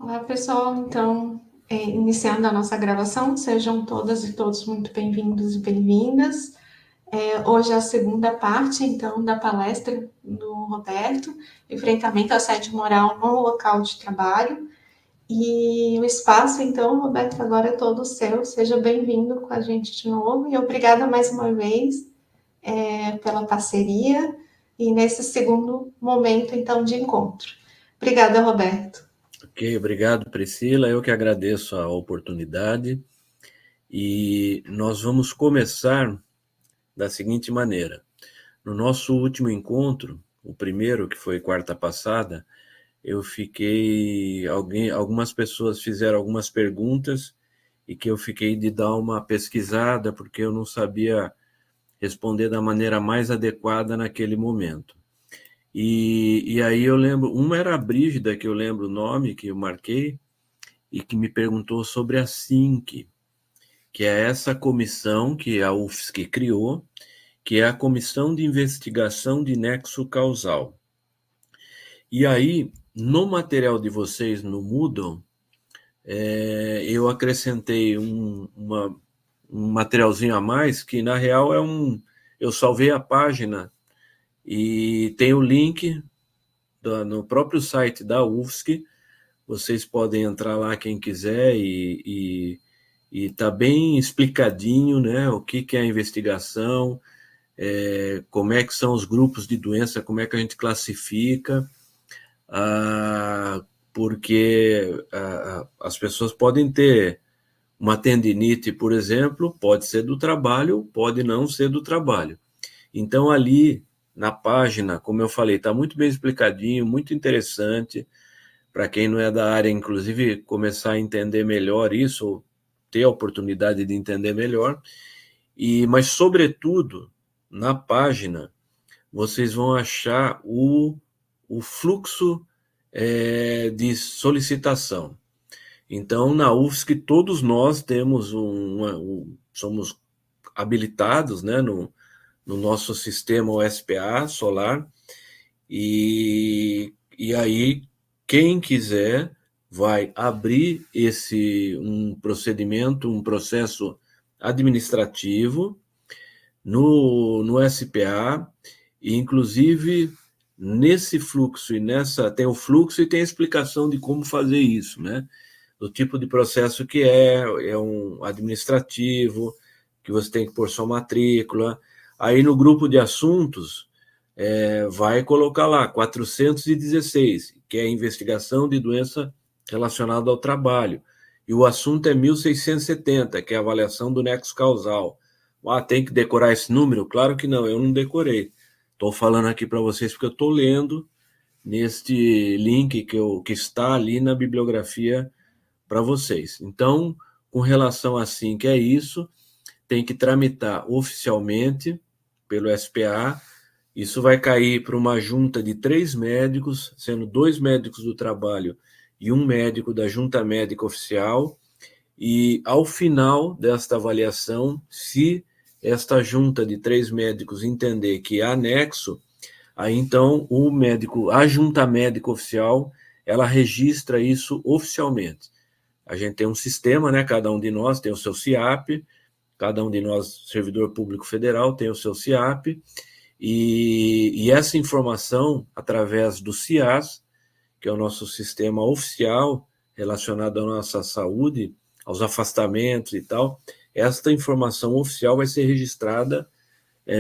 Olá, pessoal. Então, iniciando a nossa gravação, sejam todas e todos muito bem-vindos e bem-vindas. Hoje é a segunda parte, então, da palestra do Roberto, Enfrentamento ao Assédio Moral no Local de Trabalho. E o espaço, então, Roberto, agora é todo seu. Seja bem-vindo com a gente de novo e obrigada mais uma vez pela parceria e nesse segundo momento, então, de encontro. Obrigada, Roberto. Ok, obrigado, Priscila. Eu que agradeço a oportunidade e nós vamos começar da seguinte maneira. No nosso último encontro, o primeiro, que foi quarta passada, algumas pessoas fizeram algumas perguntas e que eu fiquei de dar uma pesquisada porque eu não sabia responder da maneira mais adequada naquele momento. E aí eu lembro, uma era a Brígida, que eu lembro o nome, que eu marquei, e que me perguntou sobre a SINC, que é essa comissão que a UFSC criou, que é a Comissão de Investigação de Nexo Causal. E aí, no material de vocês no Moodle, eu acrescentei um materialzinho a mais, que na real eu salvei a página e tem o link no próprio site da UFSC. Vocês podem entrar lá quem quiser e está bem explicadinho, né, o que é a investigação, como é que são os grupos de doença, como é que a gente classifica, porque as pessoas podem ter uma tendinite, por exemplo, pode ser do trabalho, pode não ser do trabalho. Então ali na página, como eu falei, está muito bem explicadinho, muito interessante, para quem não é da área, inclusive, começar a entender melhor isso, ou ter a oportunidade de entender melhor. Mas, sobretudo, na página, vocês vão achar o fluxo de solicitação. Então, na UFSC, todos nós temos somos habilitados, né, no nosso sistema OSPA solar, e aí quem quiser vai abrir um procedimento, um processo administrativo no SPA, e inclusive nesse fluxo tem o fluxo e tem a explicação de como fazer isso, né? Do tipo de processo que é um administrativo, que você tem que pôr sua matrícula. Aí no grupo de assuntos, vai colocar lá 416, que é a investigação de doença relacionada ao trabalho. E o assunto é 1670, que é a avaliação do nexo causal. Tem que decorar esse número? Claro que não, eu não decorei. Estou falando aqui para vocês porque eu estou lendo neste link que está ali na bibliografia para vocês. Então, com relação a SINC, é isso. Tem que tramitar oficialmente pelo SPA. Isso vai cair para uma junta de 3 médicos, sendo 2 médicos do trabalho e um médico da junta médica oficial. E ao final desta avaliação, se esta junta de 3 médicos entender que há nexo, aí então a junta médica oficial, ela registra isso oficialmente. A gente tem um sistema, né? Cada um de nós tem o seu CIAP, cada um de nós, servidor público federal, tem o seu CIAP, e essa informação, através do CIAS, que é o nosso sistema oficial relacionado à nossa saúde, aos afastamentos e tal, esta informação oficial vai ser registrada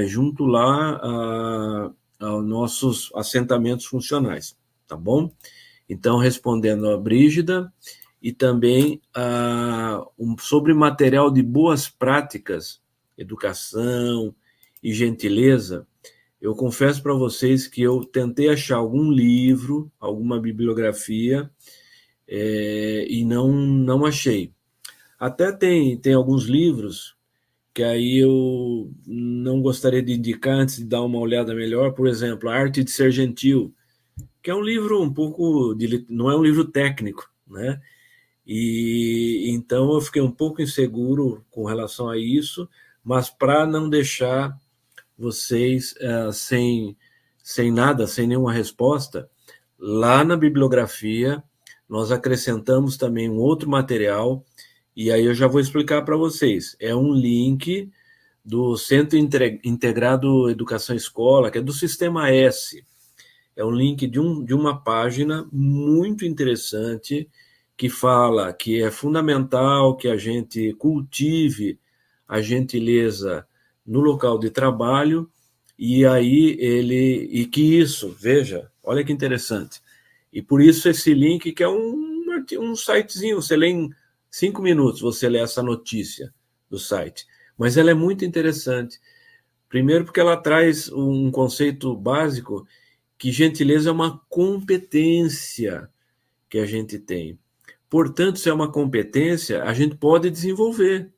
junto lá aos nossos assentamentos funcionais, tá bom? Então, respondendo a Brígida, e também sobre material de boas práticas, educação e gentileza, eu confesso para vocês que eu tentei achar algum livro, alguma bibliografia, e não achei. Até tem alguns livros que aí eu não gostaria de indicar antes de dar uma olhada melhor. Por exemplo, A Arte de Ser Gentil, que é um livro um pouco não é um livro técnico, né? E então eu fiquei um pouco inseguro com relação a isso, mas para não deixar vocês sem nada, sem nenhuma resposta, lá na bibliografia nós acrescentamos também um outro material, e aí eu já vou explicar para vocês. É um link do Centro Integrado Educação Escola, que é do Sistema S. É um link de uma página muito interessante que fala que é fundamental que a gente cultive a gentileza no local de trabalho, e aí e que isso, veja, olha que interessante. E por isso esse link, que é um sitezinho, você lê em 5 minutos, você lê essa notícia do site. Mas ela é muito interessante. Primeiro porque ela traz um conceito básico, que gentileza é uma competência que a gente tem. Portanto, se é uma competência, a gente pode desenvolver.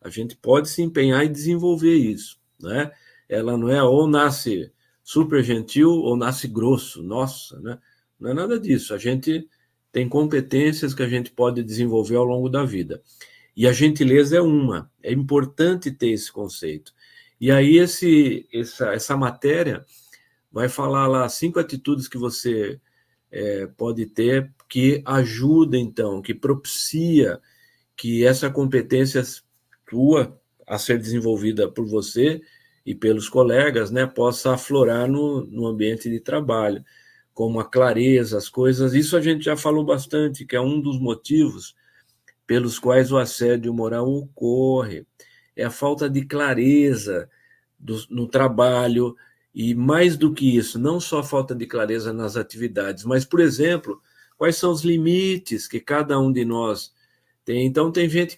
A gente pode se empenhar e desenvolver isso, né? Ela não é ou nasce super gentil ou nasce grosso, nossa, né? Não é nada disso. A gente tem competências que a gente pode desenvolver ao longo da vida. E a gentileza é uma. É importante ter esse conceito. E aí essa matéria vai falar lá 5 atitudes que você pode ter que ajuda, então, que propicia que essa competência tua a ser desenvolvida por você e pelos colegas, né, possa aflorar no ambiente de trabalho, como a clareza, as coisas. Isso a gente já falou bastante, que é um dos motivos pelos quais o assédio moral ocorre. É a falta de clareza no trabalho, e mais do que isso, não só a falta de clareza nas atividades, mas, por exemplo, quais são os limites que cada um de nós tem. Então, tem gente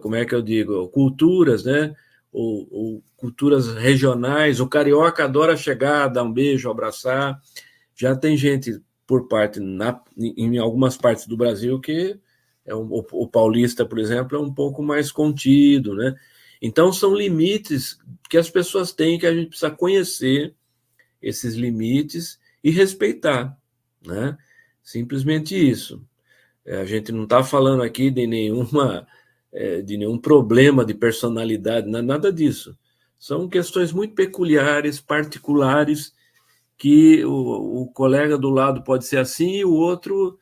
como é que eu digo, culturas, né? Ou culturas regionais, o carioca adora chegar, dar um beijo, abraçar. Já tem gente por parte, em algumas partes do Brasil, que o paulista, por exemplo, é um pouco mais contido, né? Então, são limites que as pessoas têm, que a gente precisa conhecer esses limites e respeitar, né? Simplesmente isso. A gente não está falando aqui de nenhum problema de personalidade, nada disso. São questões muito peculiares, particulares, que o colega do lado pode ser assim e o outro,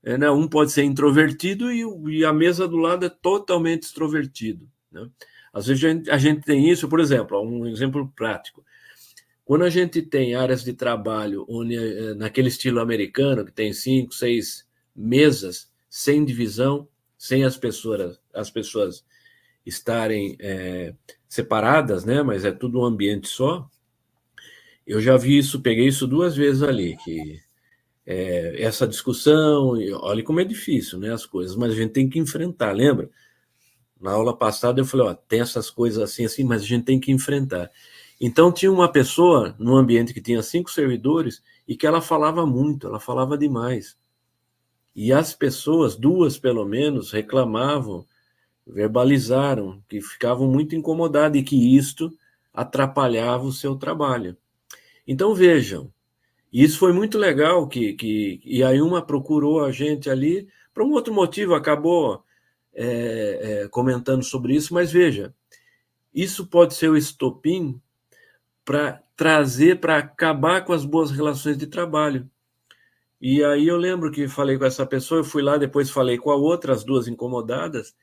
né, um pode ser introvertido e a mesa do lado é totalmente extrovertido, né? Às vezes a gente tem isso, por exemplo, um exemplo prático. Quando a gente tem áreas de trabalho onde, naquele estilo americano, que tem 5, 6 mesas, sem divisão, sem as pessoas estarem separadas, né? Mas é tudo um ambiente só. Eu já vi isso, peguei isso 2 vezes ali, que essa discussão, olha como é difícil, né, as coisas, mas a gente tem que enfrentar, lembra? Na aula passada eu falei, ó, tem essas coisas assim, assim, mas a gente tem que enfrentar. Então tinha uma pessoa num ambiente que tinha 5 servidores e que ela falava muito, ela falava demais. E as pessoas, 2 pelo menos, reclamavam, verbalizaram, que ficavam muito incomodadas e que isto atrapalhava o seu trabalho. Então vejam, isso foi muito legal, e aí uma procurou a gente ali, por um outro motivo, acabou comentando sobre isso, mas veja, isso pode ser o estopim para trazer, para acabar com as boas relações de trabalho. E aí eu lembro que falei com essa pessoa, eu fui lá, depois falei com a outra, as 2 incomodadas,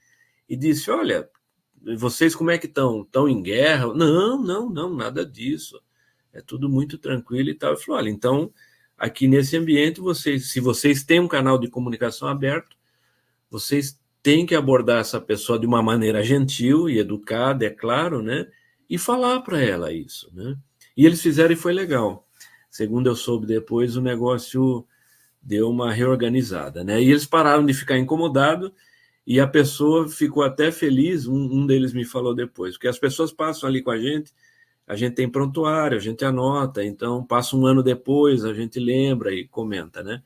e disse, olha, vocês como é que estão? Estão em guerra? Não, não, não, nada disso. É tudo muito tranquilo e tal. Eu falei, olha, então, aqui nesse ambiente, se vocês têm um canal de comunicação aberto, vocês têm que abordar essa pessoa de uma maneira gentil e educada, é claro, né? E falar para ela isso, né? E eles fizeram e foi legal. Segundo eu soube depois, o negócio deu uma reorganizada, né? E eles pararam de ficar incomodados e a pessoa ficou até feliz, um deles me falou depois, porque as pessoas passam ali com a gente tem prontuário, a gente anota, então passa um ano depois, a gente lembra e comenta, né?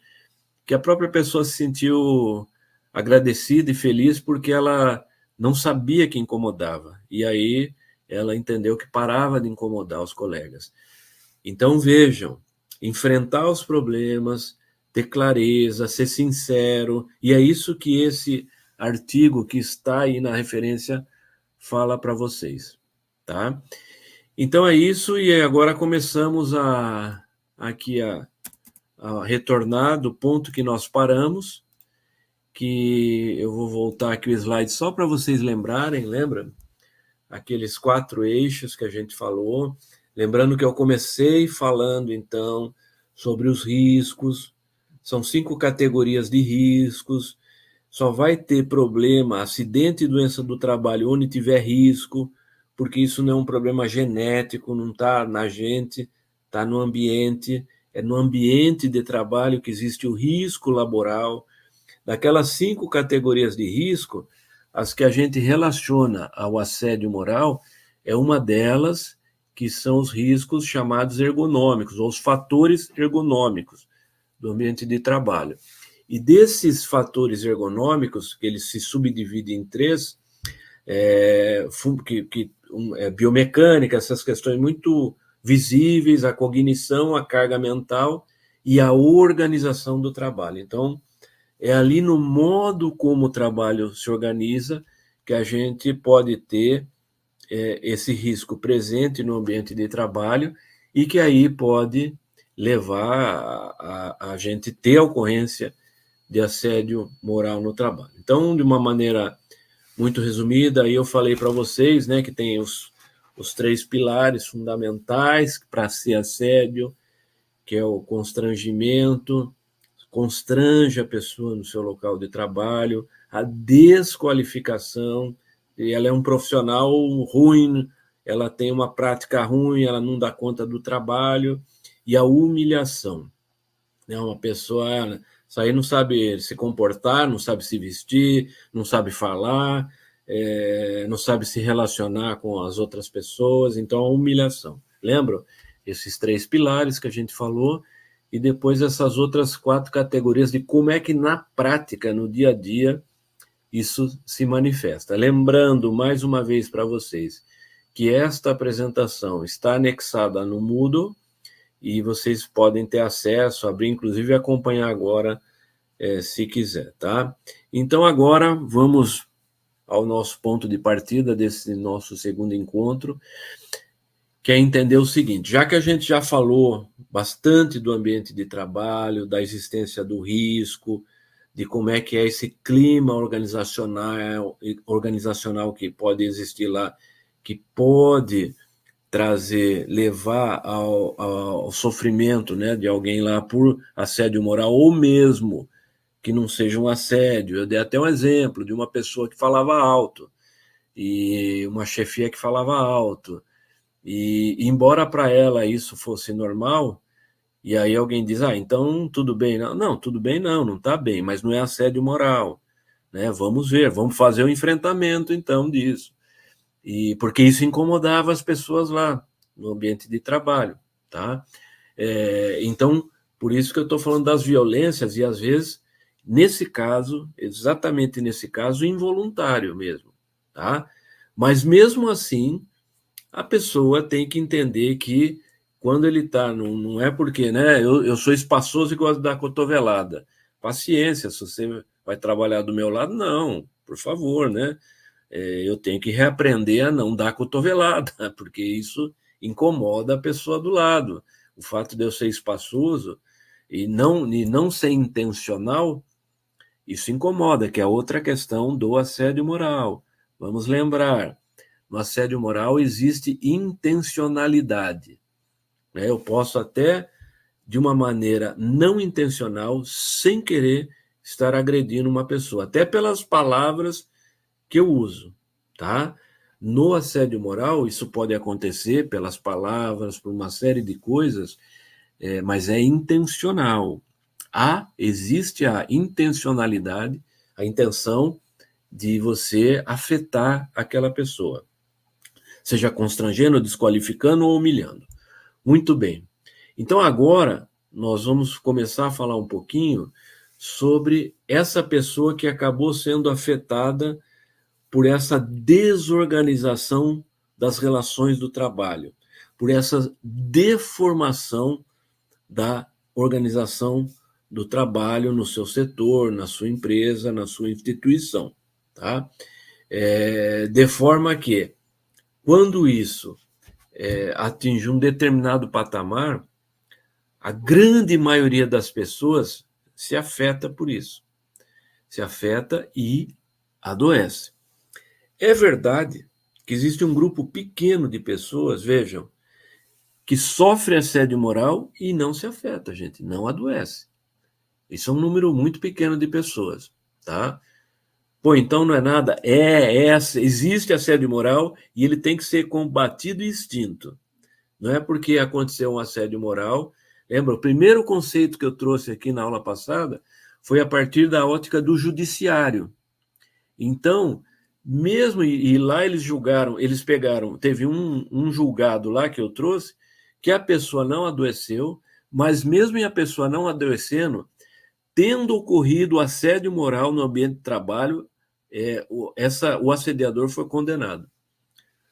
Que a própria pessoa se sentiu agradecida e feliz porque ela não sabia que incomodava, e aí ela entendeu que parava de incomodar os colegas. Então vejam, enfrentar os problemas, ter clareza, ser sincero, e é isso que esse artigo que está aí na referência fala para vocês, tá? Então é isso, e agora começamos aqui retornar do ponto que nós paramos, que eu vou voltar aqui o slide só para vocês lembrarem, lembra? Aqueles 4 eixos que a gente falou. Lembrando que eu comecei falando, então, sobre os riscos. São 5 categorias de riscos. Só vai ter problema, acidente e doença do trabalho, onde tiver risco, porque isso não é um problema genético, não está na gente, está no ambiente. É no ambiente de trabalho que existe o risco laboral. Daquelas 5 categorias de risco, as que a gente relaciona ao assédio moral, é uma delas que são os riscos chamados ergonômicos, ou os fatores ergonômicos do ambiente de trabalho. E desses fatores ergonômicos, que eles se subdividem em 3, biomecânica, essas questões muito visíveis, a cognição, a carga mental e a organização do trabalho. Então, é ali no modo como o trabalho se organiza que a gente pode ter esse risco presente no ambiente de trabalho e que aí pode levar a gente ter a ocorrência de assédio moral no trabalho. Então, de uma maneira muito resumida, aí eu falei para vocês, né, que tem os 3 pilares fundamentais para ser assédio, que é o constrangimento, constrange a pessoa no seu local de trabalho, a desqualificação, e ela é um profissional ruim, ela tem uma prática ruim, ela não dá conta do trabalho, e a humilhação. Uma pessoa, isso aí não sabe se comportar, não sabe se vestir, não sabe falar, não sabe se relacionar com as outras pessoas, então a humilhação. Lembram? Esses 3 pilares que a gente falou, e depois essas outras 4 categorias de como é que na prática, no dia a dia, isso se manifesta. Lembrando mais uma vez para vocês que esta apresentação está anexada no Moodle e vocês podem ter acesso, abrir inclusive e acompanhar agora, se quiser, tá? Então agora vamos ao nosso ponto de partida desse nosso segundo encontro, que é entender o seguinte: já que a gente já falou bastante do ambiente de trabalho, da existência do risco, de como é que é esse clima organizacional que pode existir lá, que pode levar ao sofrimento, né, de alguém lá por assédio moral, ou mesmo que não seja um assédio. Eu dei até um exemplo de uma pessoa que falava alto, e uma chefia que falava alto, e embora para ela isso fosse normal, e aí alguém diz, então tudo bem. Não, tudo bem não está bem, mas não é assédio moral, né? Vamos ver, vamos fazer o enfrentamento então disso. E porque isso incomodava as pessoas lá no ambiente de trabalho, tá? Então, por isso que eu estou falando das violências, e às vezes, nesse caso, exatamente nesse caso, involuntário mesmo, tá? Mas mesmo assim, a pessoa tem que entender que quando ele está, não é porque, né, eu sou espaçoso e gosto de dar cotovelada. Paciência, se você vai trabalhar do meu lado, não, por favor, né? Eu tenho que reaprender a não dar cotovelada, porque isso incomoda a pessoa do lado. O fato de eu ser espaçoso e não ser intencional, isso incomoda, que é outra questão do assédio moral. Vamos lembrar, no assédio moral existe intencionalidade. Eu posso até, de uma maneira não intencional, sem querer, estar agredindo uma pessoa, até pelas palavras que eu uso, tá? No assédio moral, isso pode acontecer pelas palavras, por uma série de coisas, mas é intencional. Existe a intencionalidade, a intenção de você afetar aquela pessoa, seja constrangendo, desqualificando ou humilhando. Muito bem. Então agora nós vamos começar a falar um pouquinho sobre essa pessoa que acabou sendo afetada por essa desorganização das relações do trabalho, por essa deformação da organização do trabalho no seu setor, na sua empresa, na sua instituição, tá? De forma que, quando isso atinge um determinado patamar, A grande maioria das pessoas se afeta por isso. Se afeta e adoece. É verdade que existe um grupo pequeno de pessoas, vejam, que sofre assédio moral e não se afeta, gente, não adoece. Isso é um número muito pequeno de pessoas, tá? Pô, então não é nada. Existe assédio moral e ele tem que ser combatido e extinto. Não é porque aconteceu um assédio moral. Lembra, o primeiro conceito que eu trouxe aqui na aula passada foi a partir da ótica do judiciário. Então, mesmo, e lá eles julgaram, eles pegaram, teve um julgado lá que eu trouxe, que a pessoa não adoeceu, mas mesmo a pessoa não adoecendo, tendo ocorrido assédio moral no ambiente de trabalho, o assediador foi condenado.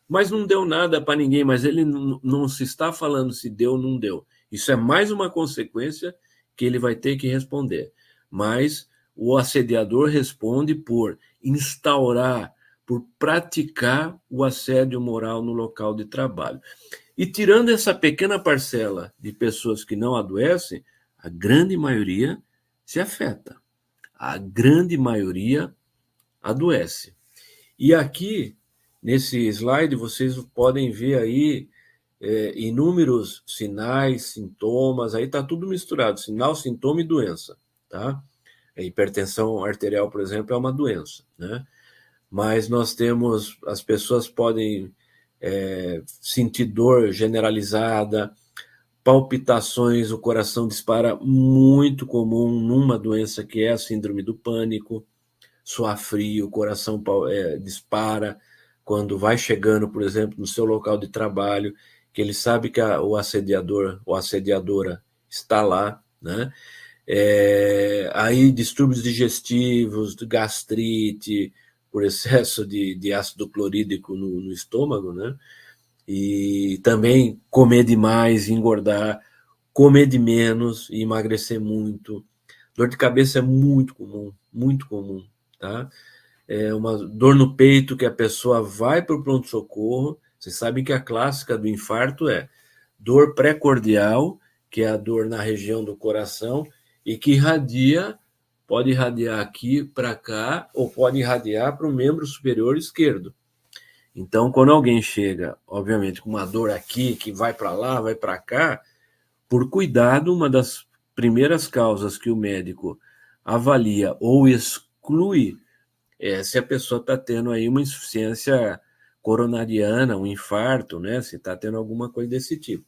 Mas não deu nada para ninguém, mas ele não se está falando se deu ou não deu. Isso é mais uma consequência que ele vai ter que responder. Mas o assediador responde por instaurar, por praticar o assédio moral no local de trabalho. E tirando essa pequena parcela de pessoas que não adoecem, a grande maioria se afeta. A grande maioria adoece. E aqui, nesse slide, vocês podem ver aí inúmeros sinais, sintomas, aí está tudo misturado, sinal, sintoma e doença, tá? A hipertensão arterial, por exemplo, é uma doença, né? Mas nós temos, as pessoas podem sentir dor generalizada, palpitações, o coração dispara, muito comum numa doença que é a síndrome do pânico, suar frio, o coração dispara quando vai chegando, por exemplo, no seu local de trabalho, que ele sabe que o assediador ou assediadora está lá, né? Aí distúrbios digestivos, gastrite, por excesso de ácido clorídrico no estômago, né? E também comer demais, engordar, comer de menos e emagrecer muito. Dor de cabeça é muito comum, tá? É uma dor no peito que a pessoa vai para o pronto-socorro. Vocês sabem que a clássica do infarto é dor pré-cordial, que é a dor na região do coração, e que pode irradiar aqui para cá, ou pode irradiar para o membro superior esquerdo. Então, quando alguém chega, obviamente, com uma dor aqui, que vai para lá, vai para cá, por cuidado, uma das primeiras causas que o médico avalia ou exclui se a pessoa está tendo aí uma insuficiência coronariana, um infarto, né? Se está tendo alguma coisa desse tipo.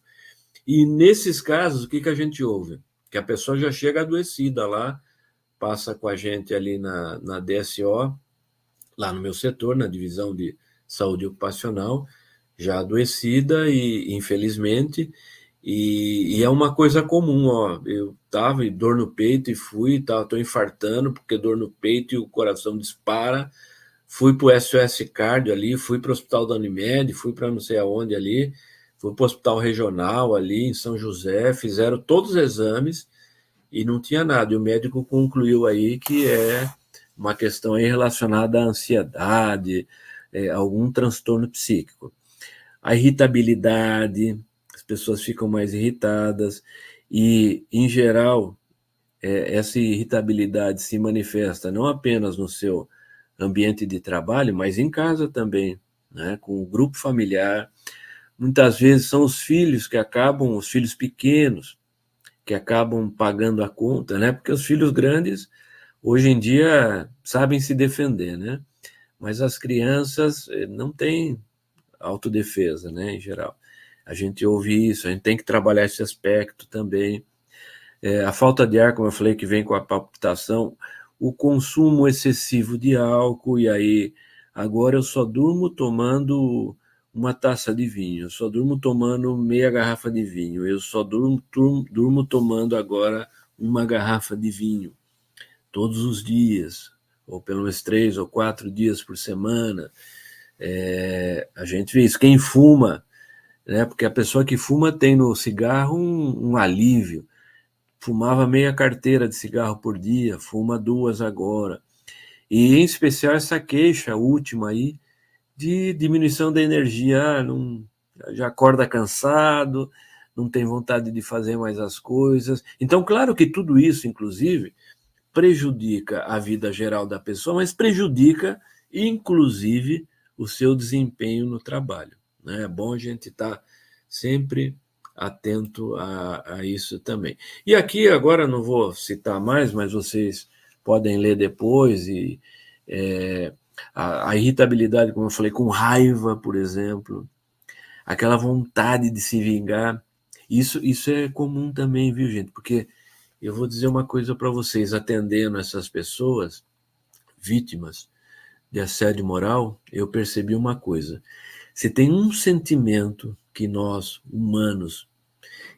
E nesses casos, o que a gente ouve? Que a pessoa já chega adoecida lá, passa com a gente ali na DSO, lá no meu setor, na divisão de saúde ocupacional, já adoecida e, infelizmente, e é uma coisa comum, ó. Eu tava em dor no peito e tô infartando porque dor no peito e o coração dispara. Fui pro SOS Cardio ali, fui pro Hospital da Unimed, fui para não sei aonde ali, fui pro Hospital Regional ali em São José, fizeram todos os exames e não tinha nada. E o médico concluiu aí que é uma questão aí relacionada à ansiedade, algum transtorno psíquico. A irritabilidade, as pessoas ficam mais irritadas e, em geral, essa irritabilidade se manifesta não apenas no seu ambiente de trabalho, mas em casa também, né? Com o grupo familiar. Muitas vezes são os filhos os filhos pequenos, que acabam pagando a conta, né? Porque os filhos grandes, hoje em dia, sabem se defender, né? Mas as crianças não têm autodefesa, né, em geral. A gente ouve isso, a gente tem que trabalhar esse aspecto também. A falta de ar, como eu falei, que vem com a palpitação, o consumo excessivo de álcool, e aí, agora eu só durmo tomando uma taça de vinho, eu só durmo tomando meia garrafa de vinho, eu só durmo tomando agora uma garrafa de vinho, todos os dias, ou pelo menos 3 ou 4 dias por semana. A gente vê isso. Quem fuma, né? Porque a pessoa que fuma tem no cigarro um alívio. Fumava meia carteira de cigarro por dia, fuma 2 agora. E em especial essa queixa última aí de diminuição da energia. Já acorda cansado, não tem vontade de fazer mais as coisas. Então, claro que tudo isso, inclusive, prejudica a vida geral da pessoa, mas prejudica, inclusive, o seu desempenho no trabalho, né? É bom a gente estar sempre atento a isso também. E aqui, agora não vou citar mais, mas vocês podem ler depois, e a irritabilidade, como eu falei, com raiva, por exemplo, aquela vontade de se vingar, isso é comum também, viu, gente? Porque eu vou dizer uma coisa para vocês, atendendo essas pessoas vítimas de assédio moral, eu percebi uma coisa. Se tem um sentimento que nós, humanos,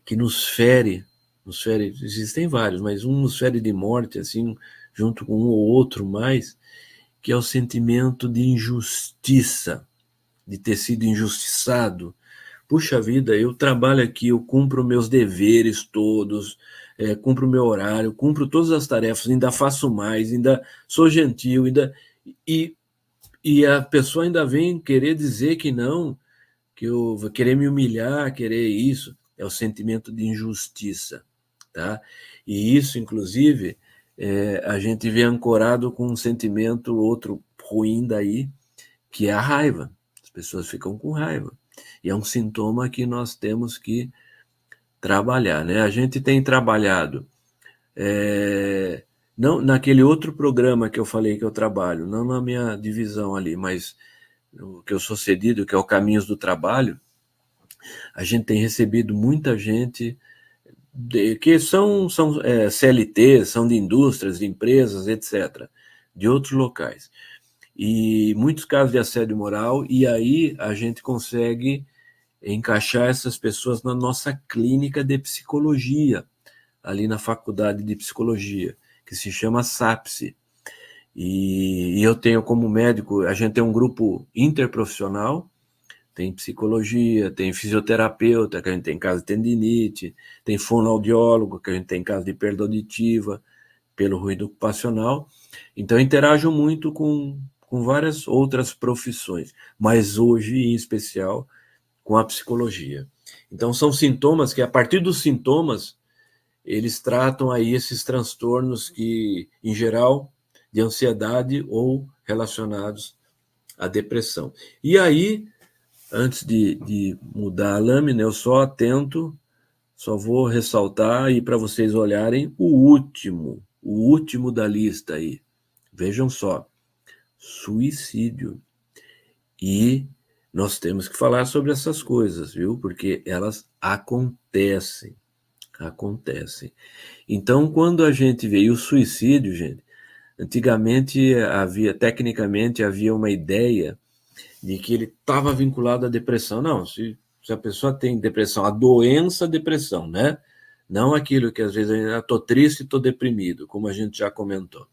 que nos fere, existem vários, mas um nos fere de morte, assim, junto com um ou outro mais, que é o sentimento de injustiça, de ter sido injustiçado. Puxa vida, eu trabalho aqui, eu cumpro meus deveres todos, cumpro meu horário, cumpro todas as tarefas, ainda faço mais, ainda sou gentil, e, e a pessoa ainda vem querer dizer que não, que eu vou querer me humilhar, querer isso, é o sentimento de injustiça, tá? E isso, inclusive, a gente vê ancorado com um sentimento outro ruim daí, que é a raiva. As pessoas ficam com raiva. E é um sintoma que nós temos que trabalhar, né? A gente tem trabalhado, não naquele outro programa que eu falei que eu trabalho, não na minha divisão ali, mas o que eu sou cedido, que é o Caminhos do Trabalho, a gente tem recebido muita gente que são CLT, são de indústrias, de empresas, etc., de outros locais. E muitos casos de assédio moral, e aí a gente consegue encaixar essas pessoas na nossa clínica de psicologia, ali na faculdade de psicologia, que se chama SAPSE. E eu tenho como médico, a gente tem um grupo interprofissional, tem psicologia, tem fisioterapeuta, que a gente tem caso de tendinite, tem fonoaudiólogo, que a gente tem caso de perda auditiva, pelo ruído ocupacional. Então, eu interajo muito com várias outras profissões, mas hoje, em especial, com a psicologia. Então, são sintomas que, a partir dos sintomas, eles tratam aí esses transtornos que, em geral, de ansiedade ou relacionados à depressão. E aí, antes de mudar a lâmina, eu só vou ressaltar aí para vocês olharem o último da lista aí. Vejam só, suicídio. E nós temos que falar sobre essas coisas, viu? Porque elas acontecem. Então, quando a gente vê o suicídio, gente, antigamente tecnicamente havia uma ideia de que ele estava vinculado à depressão. Não, se a pessoa tem depressão, a doença depressão, né? Não aquilo que às vezes estou triste, estou deprimido, como a gente já comentou,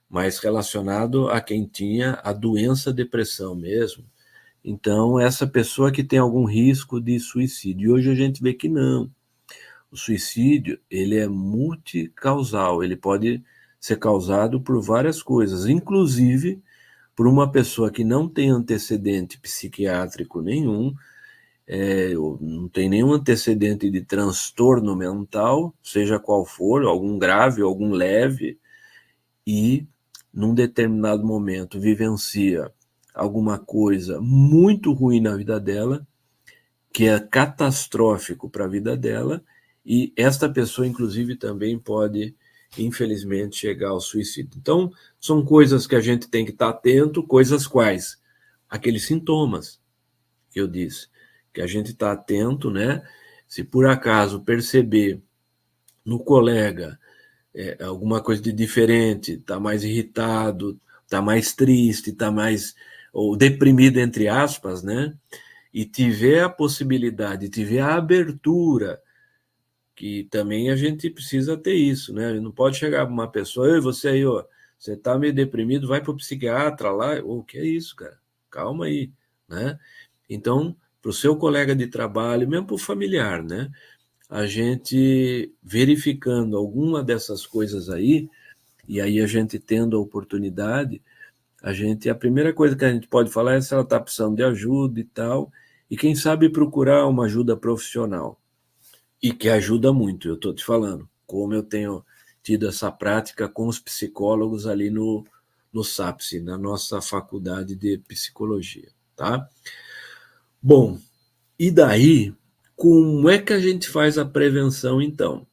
mas relacionado a quem tinha a doença depressão mesmo. Então, essa pessoa que tem algum risco de suicídio. E hoje a gente vê que não. O suicídio, ele é multicausal, ele pode ser causado por várias coisas, inclusive por uma pessoa que não tem antecedente psiquiátrico nenhum, não tem nenhum antecedente de transtorno mental, seja qual for, algum grave, algum leve, e num determinado momento vivencia alguma coisa muito ruim na vida dela, que é catastrófico para a vida dela, e esta pessoa, inclusive, também pode, infelizmente, chegar ao suicídio. Então, são coisas que a gente tem que estar atento, coisas quais? Aqueles sintomas que eu disse, que a gente está atento, né? Se por acaso perceber no colega alguma coisa de diferente, está mais irritado, está mais triste, está mais ou deprimido, entre aspas, né? E tiver a possibilidade, tiver a abertura, que também a gente precisa ter isso, né? Não pode chegar para uma pessoa, ei, você aí, ó, você está meio deprimido, vai para o psiquiatra lá, o que é isso, cara? Calma aí, né? Então, para o seu colega de trabalho, mesmo para o familiar, né? A gente verificando alguma dessas coisas aí, e aí a gente tendo a oportunidade, a primeira coisa que a gente pode falar é se ela está precisando de ajuda e tal, e quem sabe procurar uma ajuda profissional. e que ajuda muito, eu estou te falando, como eu tenho tido essa prática com os psicólogos ali no SAPSE, na nossa faculdade de psicologia, tá? Bom, e daí, como é que a gente faz a prevenção, então?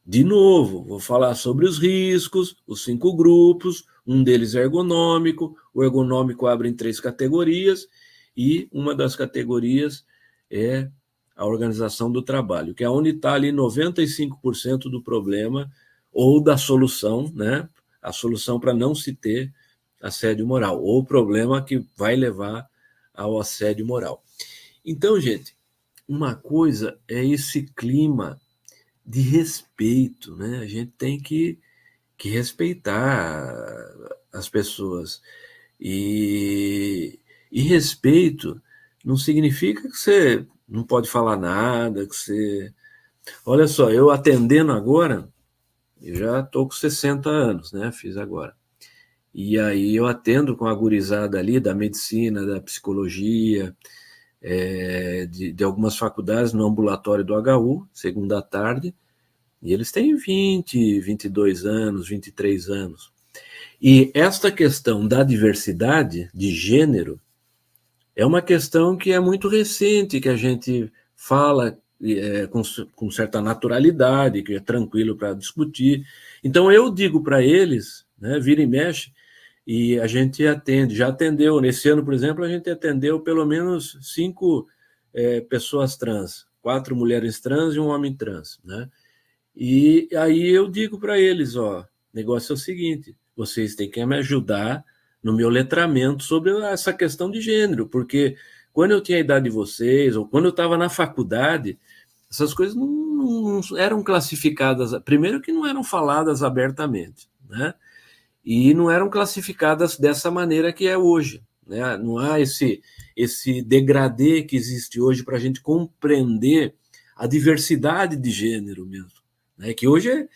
De novo, vou falar sobre os riscos, os 5 grupos, um deles é ergonômico, o ergonômico abre em 3 categorias, e uma das categorias é a organização do trabalho, que é onde está ali 95% do problema ou da solução, né? A solução para não se ter assédio moral, ou o problema que vai levar ao assédio moral. Então, gente, uma coisa é esse clima de respeito, né? A gente tem que respeitar as pessoas. E respeito não significa que você não pode falar nada, que você... Olha só, eu atendendo agora, eu já estou com 60 anos, né? Fiz agora. E aí eu atendo com a gurizada ali da medicina, da psicologia, de algumas faculdades no ambulatório do HU, segunda tarde, e eles têm 20, 22 anos, 23 anos. E esta questão da diversidade de gênero é uma questão que é muito recente, que a gente fala com certa naturalidade, que é tranquilo para discutir. Então eu digo para eles, né, vira e mexe, e a gente atende, já atendeu, nesse ano, por exemplo, a gente atendeu pelo menos 5 pessoas trans, 4 mulheres trans e um homem trans, né? E aí eu digo para eles, ó, o negócio é o seguinte, vocês têm que me ajudar no meu letramento sobre essa questão de gênero, porque quando eu tinha a idade de vocês, ou quando eu estava na faculdade, essas coisas não eram classificadas, primeiro que não eram faladas abertamente, né? E não eram classificadas dessa maneira que é hoje, né? Não há esse degradê que existe hoje para a gente compreender a diversidade de gênero mesmo, né? Que hoje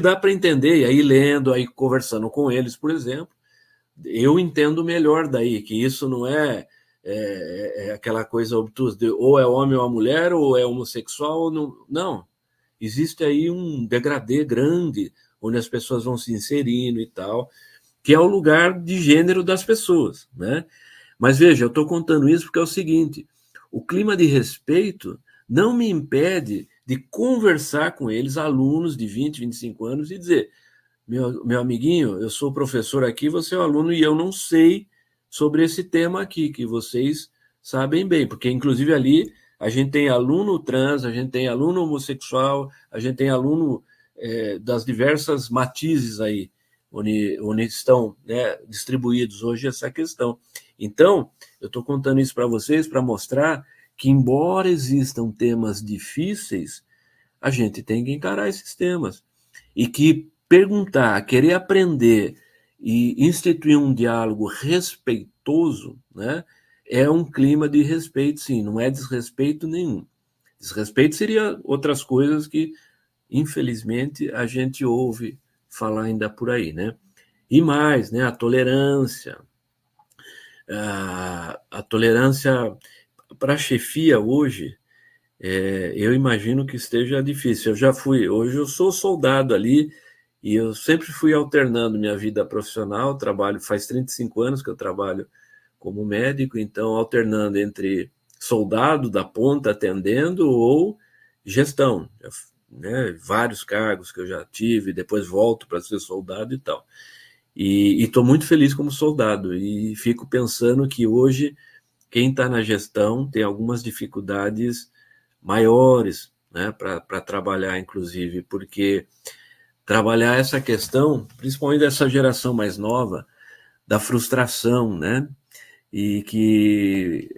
dá para entender, e aí lendo, aí conversando com eles, por exemplo, eu entendo melhor daí, que isso não é aquela coisa obtusa de ou é homem ou é mulher, ou é homossexual, ou não. Existe aí um degradê grande, onde as pessoas vão se inserindo e tal, que é o lugar de gênero das pessoas, né? Mas veja, eu estou contando isso porque é o seguinte, o clima de respeito não me impede de conversar com eles, alunos de 20, 25 anos, e dizer, meu amiguinho, eu sou professor aqui, você é um aluno e eu não sei sobre esse tema aqui, que vocês sabem bem, porque inclusive ali a gente tem aluno trans, a gente tem aluno homossexual, a gente tem aluno das diversas matizes aí, onde estão, né, distribuídos hoje essa questão. Então, eu estou contando isso para vocês para mostrar que, embora existam temas difíceis, a gente tem que encarar esses temas. E que perguntar, querer aprender e instituir um diálogo respeitoso, né, é um clima de respeito, sim, não é desrespeito nenhum. Desrespeito seria outras coisas que, infelizmente, a gente ouve falar ainda por aí, né? E mais, né, a tolerância. A tolerância para a chefia hoje, eu imagino que esteja difícil. Hoje eu sou soldado ali, e eu sempre fui alternando minha vida profissional, trabalho, faz 35 anos que eu trabalho como médico, então alternando entre soldado da ponta atendendo ou gestão, né, vários cargos que eu já tive, depois volto para ser soldado e tal. E estou muito feliz como soldado, e fico pensando que hoje quem está na gestão tem algumas dificuldades maiores, né, para trabalhar, inclusive, porque trabalhar essa questão, principalmente dessa geração mais nova, da frustração, né, e que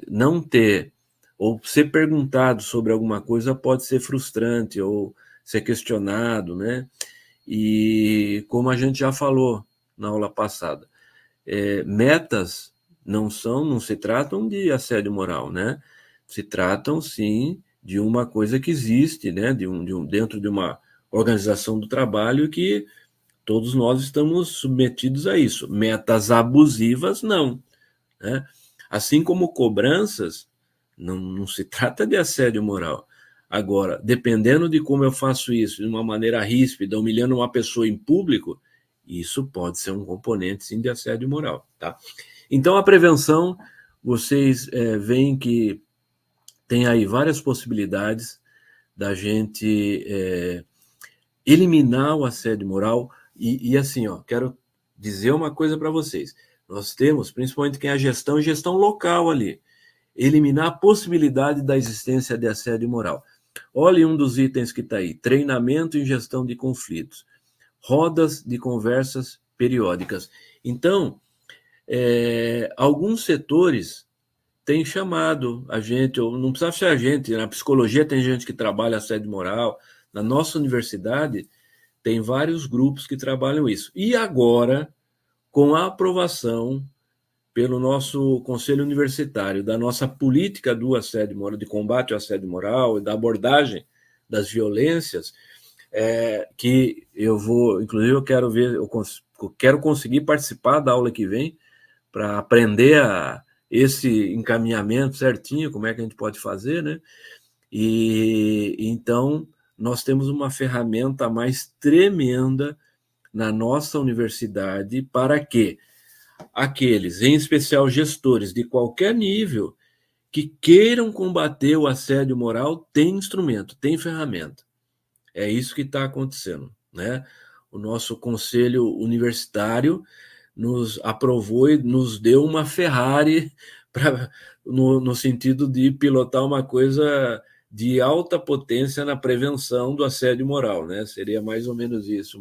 não ter ou ser perguntado sobre alguma coisa pode ser frustrante ou ser questionado, né, e como a gente já falou na aula passada, metas não se tratam de assédio moral, né? Se tratam, sim, de uma coisa que existe, né? Dentro de uma organização do trabalho que todos nós estamos submetidos a isso. Metas abusivas, não, né? Assim como cobranças Não se trata de assédio moral. Agora, dependendo de como eu faço isso, de uma maneira ríspida, humilhando uma pessoa em público, isso pode ser um componente, sim, de assédio moral, tá? Então, a prevenção, vocês veem que tem aí várias possibilidades da gente eliminar o assédio moral. E assim, quero dizer uma coisa para vocês. Nós temos, principalmente quem é gestão local ali, eliminar a possibilidade da existência de assédio moral. Olhe um dos itens que está aí: treinamento em gestão de conflitos, rodas de conversas periódicas. Então, alguns setores têm chamado a gente, ou não precisa ser a gente, na psicologia tem gente que trabalha assédio moral, na nossa universidade tem vários grupos que trabalham isso. E agora, com a aprovação pelo nosso Conselho Universitário da nossa política do assédio moral, de combate ao assédio moral e da abordagem das violências, que eu vou, inclusive eu quero ver, eu quero conseguir participar da aula que vem para aprender esse encaminhamento certinho, como é que a gente pode fazer, né? E então nós temos uma ferramenta mais tremenda na nossa universidade para que aqueles, em especial gestores de qualquer nível, que queiram combater o assédio moral, tem instrumento, tem ferramenta. É isso que está acontecendo, né? O nosso conselho universitário nos aprovou e nos deu uma Ferrari no sentido de pilotar uma coisa de alta potência na prevenção do assédio moral, né? Seria mais ou menos isso.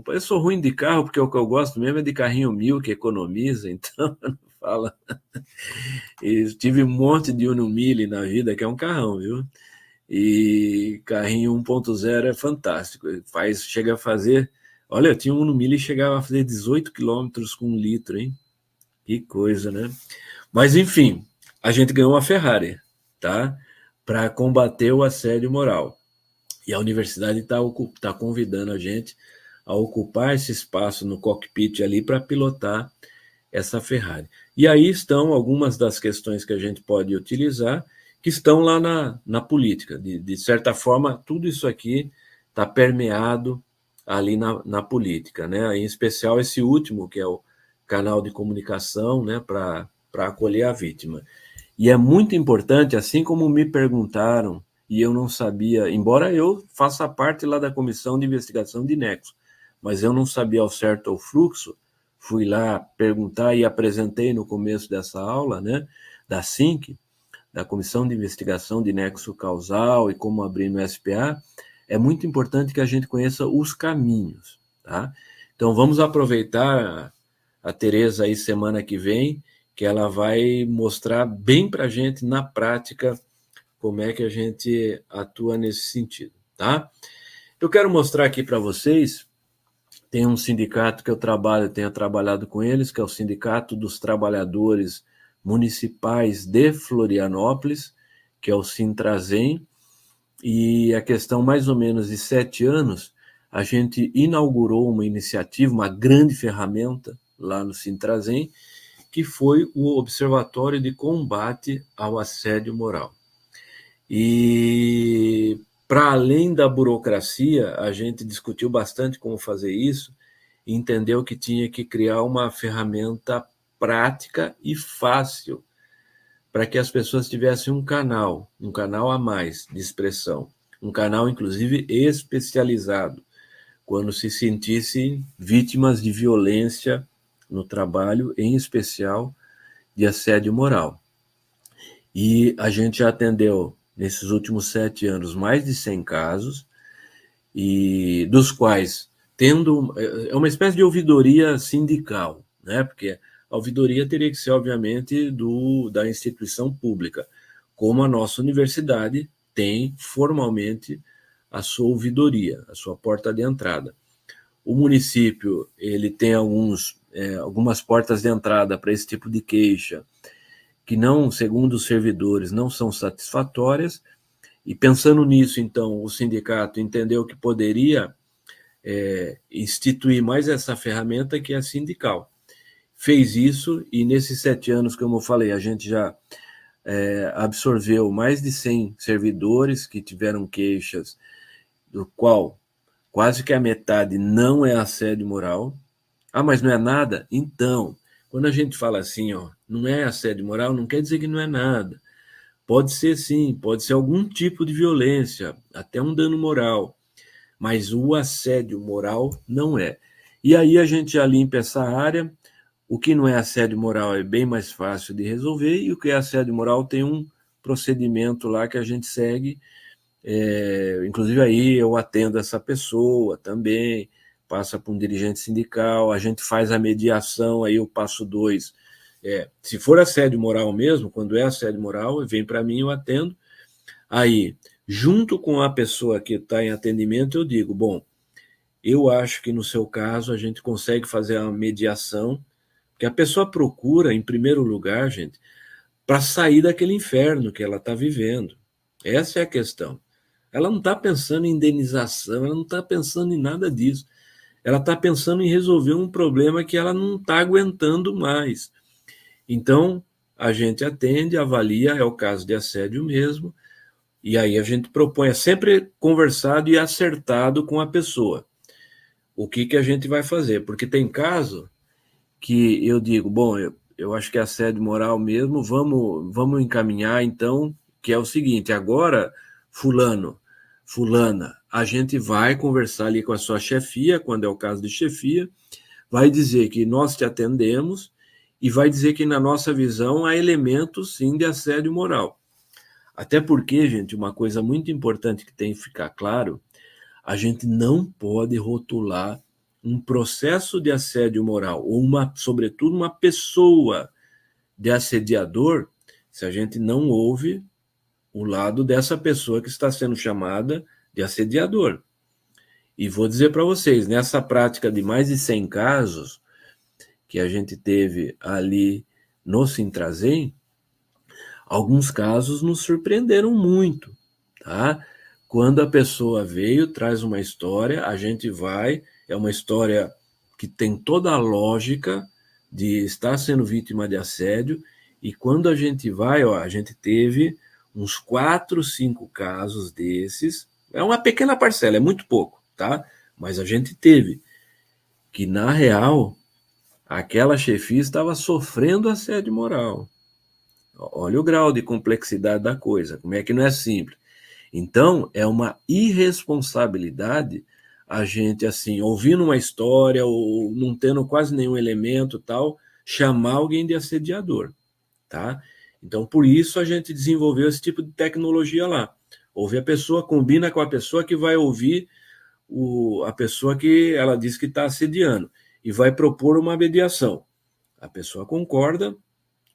Eu sou ruim de carro, porque o que eu gosto mesmo é de carrinho 1000, que economiza, então não fala. E tive um monte de Uno Mille na vida, que é um carrão, viu? E carrinho 1.0 é fantástico. Chega a fazer. Olha, eu tinha um Uno Mille e chegava a fazer 18 quilômetros com 1 litro, hein? Que coisa, né? Mas, enfim, a gente ganhou uma Ferrari, tá? Para combater o assédio moral. E a universidade está convidando a gente a ocupar esse espaço no cockpit ali para pilotar essa Ferrari. E aí estão algumas das questões que a gente pode utilizar, que estão lá na política. De certa forma, tudo isso aqui está permeado ali na política, né? Em especial esse último, que é o canal de comunicação, né, para acolher a vítima. E é muito importante, assim como me perguntaram, e eu não sabia, embora eu faça parte lá da comissão de investigação de Nexo, mas eu não sabia ao certo o fluxo, fui lá perguntar e apresentei no começo dessa aula, né, da SINC, da Comissão de Investigação de Nexo Causal e como abrir no SPA. É muito importante que a gente conheça os caminhos, tá? Então vamos aproveitar a Tereza aí semana que vem, que ela vai mostrar bem para a gente na prática como é que a gente atua nesse sentido, tá? Eu quero mostrar aqui para vocês, tem um sindicato que eu tenho trabalhado com eles, que é o Sindicato dos Trabalhadores Municipais de Florianópolis, que é o Sintrazem, e a questão mais ou menos de 7 anos, a gente inaugurou uma iniciativa, uma grande ferramenta lá no Sintrazem, que foi o Observatório de Combate ao Assédio Moral. E, para além da burocracia, a gente discutiu bastante como fazer isso e entendeu que tinha que criar uma ferramenta prática e fácil para que as pessoas tivessem um canal a mais de expressão, um canal, inclusive, especializado, quando se sentissem vítimas de violência no trabalho, em especial de assédio moral. E a gente já atendeu, nesses últimos 7 anos, mais de 100 casos, e dos quais, é uma espécie de ouvidoria sindical, né? Porque a ouvidoria teria que ser, obviamente, da instituição pública, como a nossa universidade tem formalmente a sua ouvidoria, a sua porta de entrada. O município ele tem algumas portas de entrada para esse tipo de queixa, que não, segundo os servidores, não são satisfatórias, e pensando nisso, então, o sindicato entendeu que poderia instituir mais essa ferramenta que é a sindical. Fez isso, e nesses 7 anos, como eu falei, a gente já absorveu mais de 100 servidores que tiveram queixas, do qual quase que a metade não é assédio moral. Ah, mas não é nada? Então, quando a gente fala assim, ó, não é assédio moral, não quer dizer que não é nada. Pode ser sim, pode ser algum tipo de violência, até um dano moral, mas o assédio moral não é. E aí a gente já limpa essa área. O que não é assédio moral é bem mais fácil de resolver, e o que é assédio moral tem um procedimento lá que a gente segue. Inclusive aí eu atendo essa pessoa também, passa para um dirigente sindical, a gente faz a mediação, aí o passo 2 se for assédio moral mesmo, quando é assédio moral, vem para mim, eu atendo. Aí, junto com a pessoa que está em atendimento, eu digo, bom, eu acho que no seu caso a gente consegue fazer uma mediação, que a pessoa procura, em primeiro lugar, gente, para sair daquele inferno que ela está vivendo. Essa é a questão. Ela não está pensando em indenização, ela não está pensando em nada disso. Ela está pensando em resolver um problema que ela não está aguentando mais. Então, a gente atende, avalia, é o caso de assédio mesmo, e aí a gente propõe, é sempre conversado e acertado com a pessoa. O que a gente vai fazer? Porque tem caso que eu digo, bom, eu acho que é assédio moral mesmo, vamos encaminhar então, que é o seguinte, agora, fulana, a gente vai conversar ali com a sua chefia, quando é o caso de chefia, vai dizer que nós te atendemos e vai dizer que na nossa visão há elementos sim de assédio moral. Até porque, gente, uma coisa muito importante que tem que ficar claro, a gente não pode rotular um processo de assédio moral, ou sobretudo uma pessoa de assediador, se a gente não ouve o lado dessa pessoa que está sendo chamada de assediador. E vou dizer para vocês, nessa prática de mais de 100 casos que a gente teve ali no Sintrazem, alguns casos nos surpreenderam muito, tá? Quando a pessoa veio, traz uma história, a gente vai, é uma história que tem toda a lógica de estar sendo vítima de assédio, e quando a gente vai, ó, a gente teve uns 4, 5 casos desses, é uma pequena parcela, é muito pouco, tá? Mas a gente teve, que na real, aquela chefia estava sofrendo assédio moral. Olha o grau de complexidade da coisa, como é que não é simples. Então, é uma irresponsabilidade a gente, assim, ouvindo uma história ou não tendo quase nenhum elemento tal, chamar alguém de assediador, tá? Então, por isso a gente desenvolveu esse tipo de tecnologia lá. Ouvir a pessoa, combina com a pessoa que vai ouvir a pessoa que ela diz que está assediando e vai propor uma mediação. A pessoa concorda,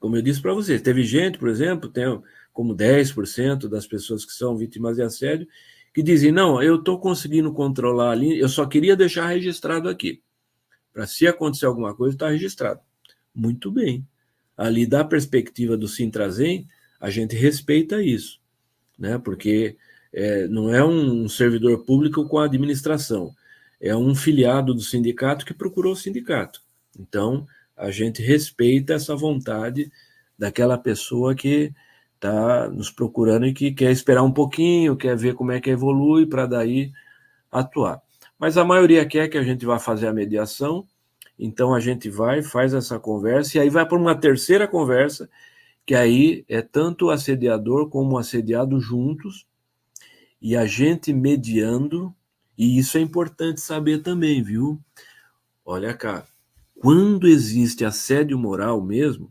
como eu disse para vocês, teve gente, por exemplo, tem como 10% das pessoas que são vítimas de assédio, que dizem, não, eu estou conseguindo controlar ali, eu só queria deixar registrado aqui, para se acontecer alguma coisa, está registrado. Muito bem. Ali, da perspectiva do Sintrazem, a gente respeita isso, né? Porque não é um servidor público com a administração, é um filiado do sindicato que procurou o sindicato. Então, a gente respeita essa vontade daquela pessoa que está nos procurando e que quer esperar um pouquinho, quer ver como é que evolui para daí atuar. Mas a maioria quer que a gente vá fazer a mediação, então a gente vai, faz essa conversa, e aí vai para uma terceira conversa, que aí é tanto o assediador como o assediado juntos, e a gente mediando, e isso é importante saber também, viu? Olha cá, quando existe assédio moral mesmo,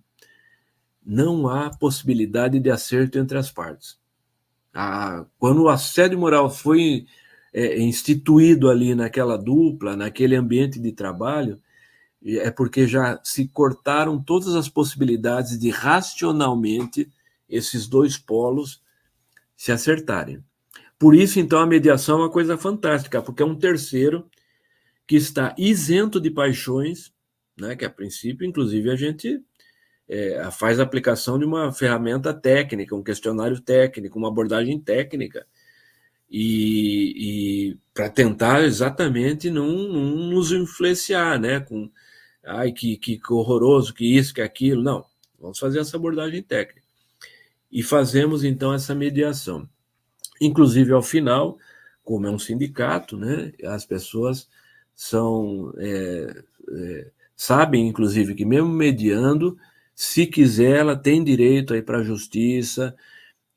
não há possibilidade de acerto entre as partes. Quando o assédio moral foi instituído ali naquela dupla, naquele ambiente de trabalho, é porque já se cortaram todas as possibilidades de racionalmente esses dois polos se acertarem. Por isso, então, a mediação é uma coisa fantástica, porque é um terceiro que está isento de paixões, né, que a princípio, inclusive, a gente faz a aplicação de uma ferramenta técnica, um questionário técnico, uma abordagem técnica, e para tentar exatamente não nos influenciar, né, com ai, que horroroso, que isso, que aquilo, não, vamos fazer essa abordagem técnica. e fazemos então essa mediação. Inclusive, ao final, como é um sindicato, né, as pessoas sabem, inclusive, que mesmo mediando, se quiser, ela tem direito a ir para a justiça,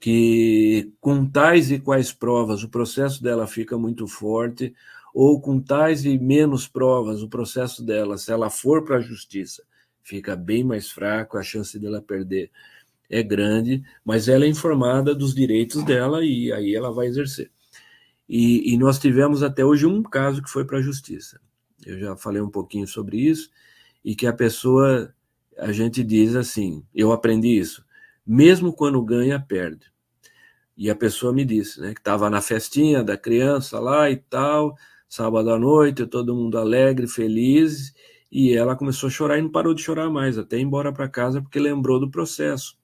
que com tais e quais provas o processo dela fica muito forte, ou com tais e menos provas o processo dela, se ela for para a justiça, fica bem mais fraco, a chance dela perder é grande, mas ela é informada dos direitos dela e aí ela vai exercer. E nós tivemos até hoje um caso que foi para a justiça. Eu já falei um pouquinho sobre isso, e que a pessoa, a gente diz assim, eu aprendi isso, mesmo quando ganha, perde. E a pessoa me disse, né, que estava na festinha da criança lá e tal, sábado à noite, todo mundo alegre, feliz, e ela começou a chorar e não parou de chorar mais, até ir embora para casa, porque lembrou do processo,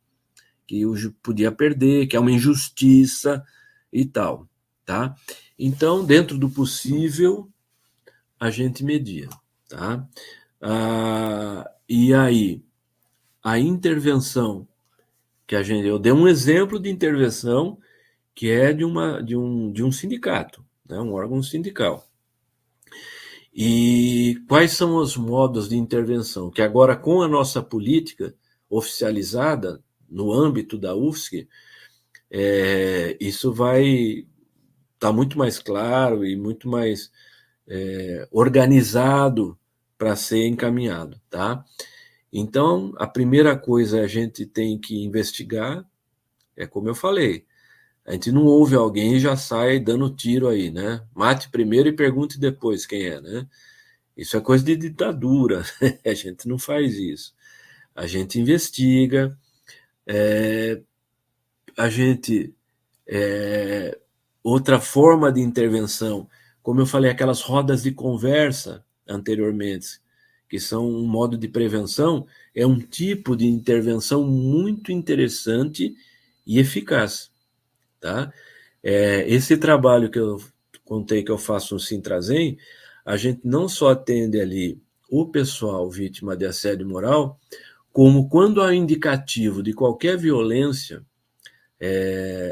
que podia perder, que é uma injustiça e tal, tá? Então, dentro do possível, a gente media, tá? E aí, a intervenção que eu dei um exemplo de intervenção que é de um sindicato, né, um órgão sindical. E quais são os modos de intervenção? Que agora, com a nossa política oficializada no âmbito da UFSC, isso vai estar muito mais claro e muito mais organizado para ser encaminhado, tá? Então, a primeira coisa a gente tem que investigar, é como eu falei, a gente não ouve alguém e já sai dando tiro aí, né? Mate primeiro e pergunte depois quem é, né? Isso é coisa de ditadura, a gente não faz isso. A gente investiga, a gente. Outra forma de intervenção, como eu falei, aquelas rodas de conversa anteriormente, que são um modo de prevenção, é um tipo de intervenção muito interessante e eficaz, tá? Esse trabalho que eu contei que eu faço no Sintrazem, a gente não só atende ali o pessoal vítima de assédio moral, como quando há indicativo de qualquer violência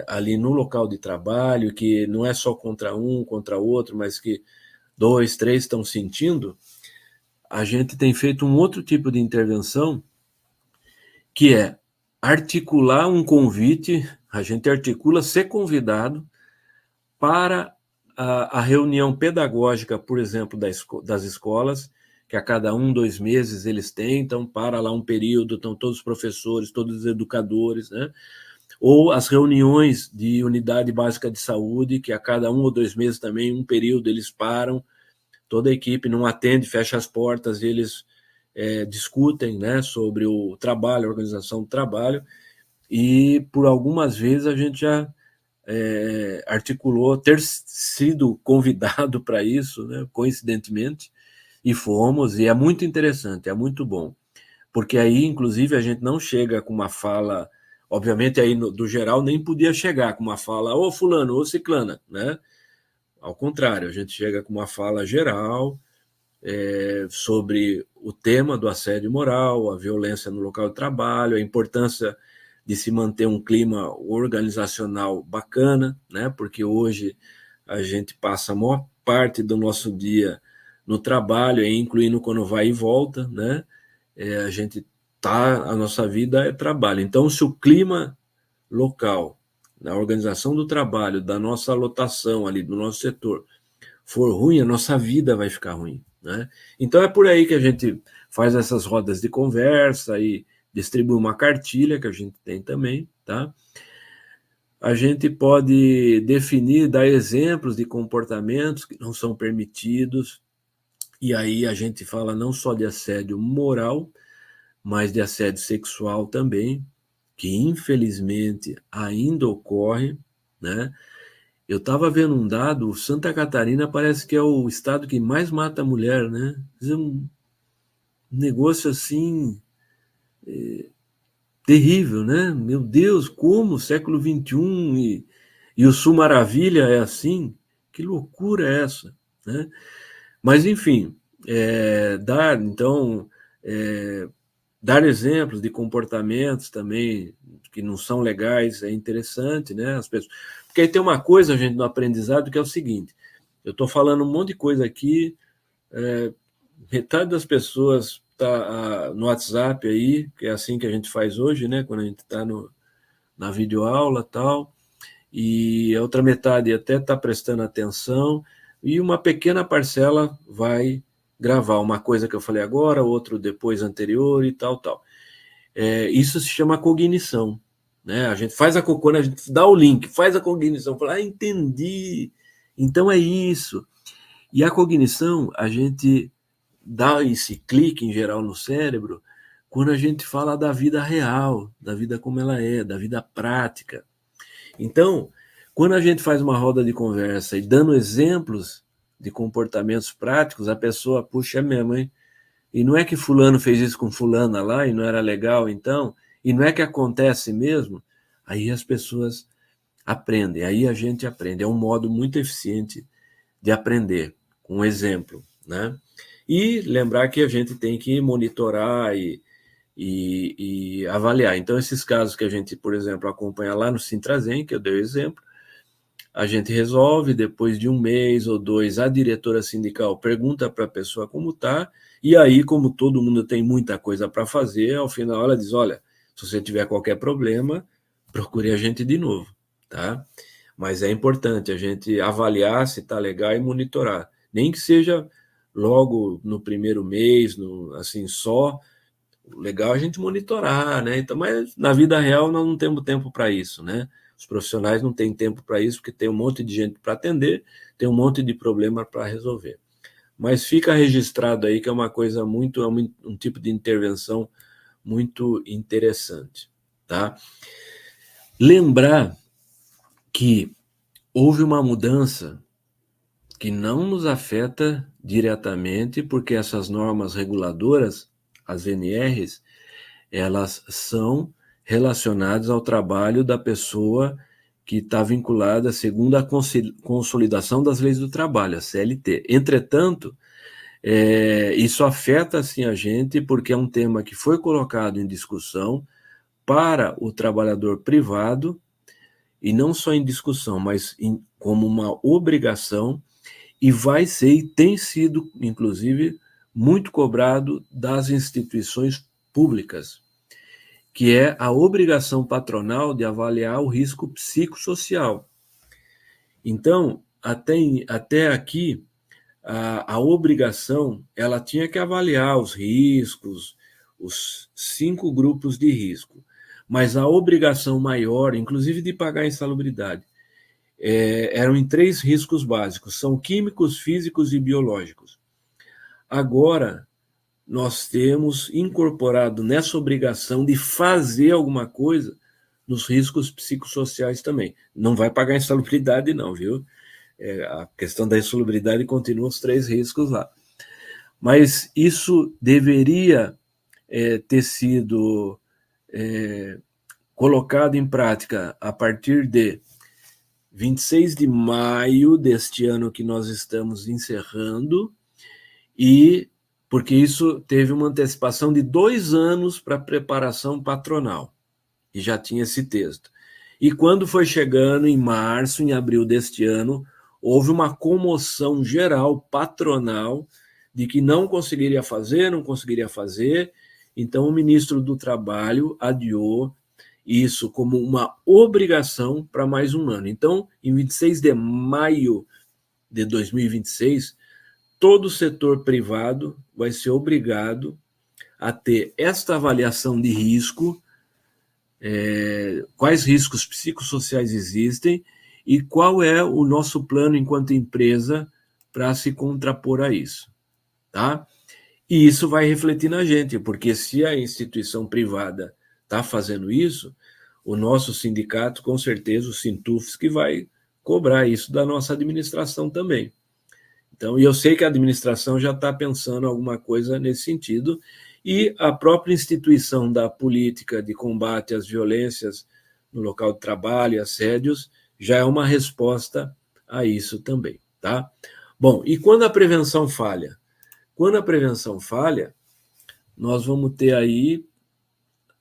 ali no local de trabalho, que não é só contra um, contra outro, mas que dois, três estão sentindo, a gente tem feito um outro tipo de intervenção, que é articular um convite, a gente articula ser convidado para a reunião pedagógica, por exemplo, das escolas, que a cada 2 meses eles têm, então para lá um período, estão todos os professores, todos os educadores, né? Ou as reuniões de unidade básica de saúde, que a cada 1 ou 2 meses também, um período, eles param, toda a equipe não atende, fecha as portas, e eles discutem, né, sobre o trabalho, a organização do trabalho, e por algumas vezes a gente já articulou ter sido convidado para isso, né, coincidentemente, e fomos, e é muito interessante, é muito bom, porque aí, inclusive, a gente não chega com uma fala, obviamente aí do geral nem podia chegar com uma fala, ô fulano, ô ciclana, né? Ao contrário, a gente chega com uma fala geral sobre o tema do assédio moral, a violência no local de trabalho, a importância de se manter um clima organizacional bacana, né? Porque hoje a gente passa a maior parte do nosso dia no trabalho, incluindo quando vai e volta, né? A gente a nossa vida é trabalho. Então, se o clima local, na organização do trabalho, da nossa lotação ali, do nosso setor, for ruim, a nossa vida vai ficar ruim, né? Então é por aí que a gente faz essas rodas de conversa e distribui uma cartilha que a gente tem também, tá? A gente pode definir, dar exemplos de comportamentos que não são permitidos, e aí a gente fala não só de assédio moral, mas de assédio sexual também, que infelizmente ainda ocorre, né? Eu estava vendo um dado, Santa Catarina parece que é o estado que mais mata a mulher, né? É um negócio assim terrível, né? Meu Deus, como século XXI e o Sul Maravilha é assim? Que loucura é essa, né? Mas enfim, então dar exemplos de comportamentos também que não são legais é interessante, né? As pessoas... Porque aí tem uma coisa, gente, no aprendizado que é o seguinte: eu estou falando um monte de coisa aqui, metade das pessoas está no WhatsApp aí, que é assim que a gente faz hoje, né? Quando a gente está na videoaula e tal, e a outra metade até está prestando atenção, e uma pequena parcela vai gravar uma coisa que eu falei agora, outro depois anterior e tal, tal. Isso se chama cognição, né? A gente faz quando a gente dá o link, faz a cognição, fala, entendi, então é isso. E a cognição, a gente dá esse clique em geral no cérebro quando a gente fala da vida real, da vida como ela é, da vida prática. Então, quando a gente faz uma roda de conversa e dando exemplos de comportamentos práticos, a pessoa, puxa, é mesmo, hein? E não é que fulano fez isso com fulana lá e não era legal, então, e não é que acontece mesmo, aí as pessoas aprendem, aí a gente aprende. É um modo muito eficiente de aprender, com exemplo, né? E lembrar que a gente tem que monitorar e avaliar. Então, esses casos que a gente, por exemplo, acompanha lá no Sintrazen, que eu dei o exemplo, a gente resolve, depois de 1 mês ou 2, a diretora sindical pergunta para a pessoa como está, e aí, como todo mundo tem muita coisa para fazer, ao final ela diz, olha, se você tiver qualquer problema, procure a gente de novo, tá? Mas é importante a gente avaliar se está legal e monitorar, nem que seja logo no primeiro mês, assim, só, legal a gente monitorar, né? Então, mas na vida real nós não temos tempo para isso, né? Os profissionais não têm tempo para isso, porque tem um monte de gente para atender, tem um monte de problema para resolver. Mas fica registrado aí que é uma coisa muito, um tipo de intervenção muito interessante, tá? Lembrar que houve uma mudança que não nos afeta diretamente, porque essas normas reguladoras, as NRs, elas são relacionadas ao trabalho da pessoa que está vinculada segundo a consolidação das leis do trabalho, a CLT. Entretanto, isso afeta assim a gente porque é um tema que foi colocado em discussão para o trabalhador privado, e não só em discussão, mas como uma obrigação, e vai ser e tem sido, inclusive, muito cobrado das instituições públicas, que é a obrigação patronal de avaliar o risco psicossocial. Então, até aqui, a obrigação, ela tinha que avaliar os riscos, os 5 grupos de risco, mas a obrigação maior, inclusive de pagar a insalubridade, eram em 3 riscos básicos, são químicos, físicos e biológicos. Agora, nós temos incorporado nessa obrigação de fazer alguma coisa nos riscos psicossociais também. Não vai pagar insalubridade não, viu? A questão da insalubridade continua os 3 riscos lá. Mas isso deveria ter sido colocado em prática a partir de 26 de maio deste ano que nós estamos encerrando, e porque isso teve uma antecipação de 2 anos para preparação patronal, e já tinha esse texto. E quando foi chegando em março, em abril deste ano, houve uma comoção geral patronal de que não conseguiria fazer, então o ministro do Trabalho adiou isso como uma obrigação para mais um ano. Então, em 26 de maio de 2026, todo o setor privado vai ser obrigado a ter esta avaliação de risco, quais riscos psicossociais existem e qual é o nosso plano enquanto empresa para se contrapor a isso, tá? E isso vai refletir na gente, porque se a instituição privada está fazendo isso, o nosso sindicato, com certeza, o Sintufs, que vai cobrar isso da nossa administração também. Então, e eu sei que a administração já está pensando alguma coisa nesse sentido, e a própria instituição da política de combate às violências no local de trabalho, assédios, já é uma resposta a isso também, tá? Bom, e quando a prevenção falha? Quando a prevenção falha, nós vamos ter aí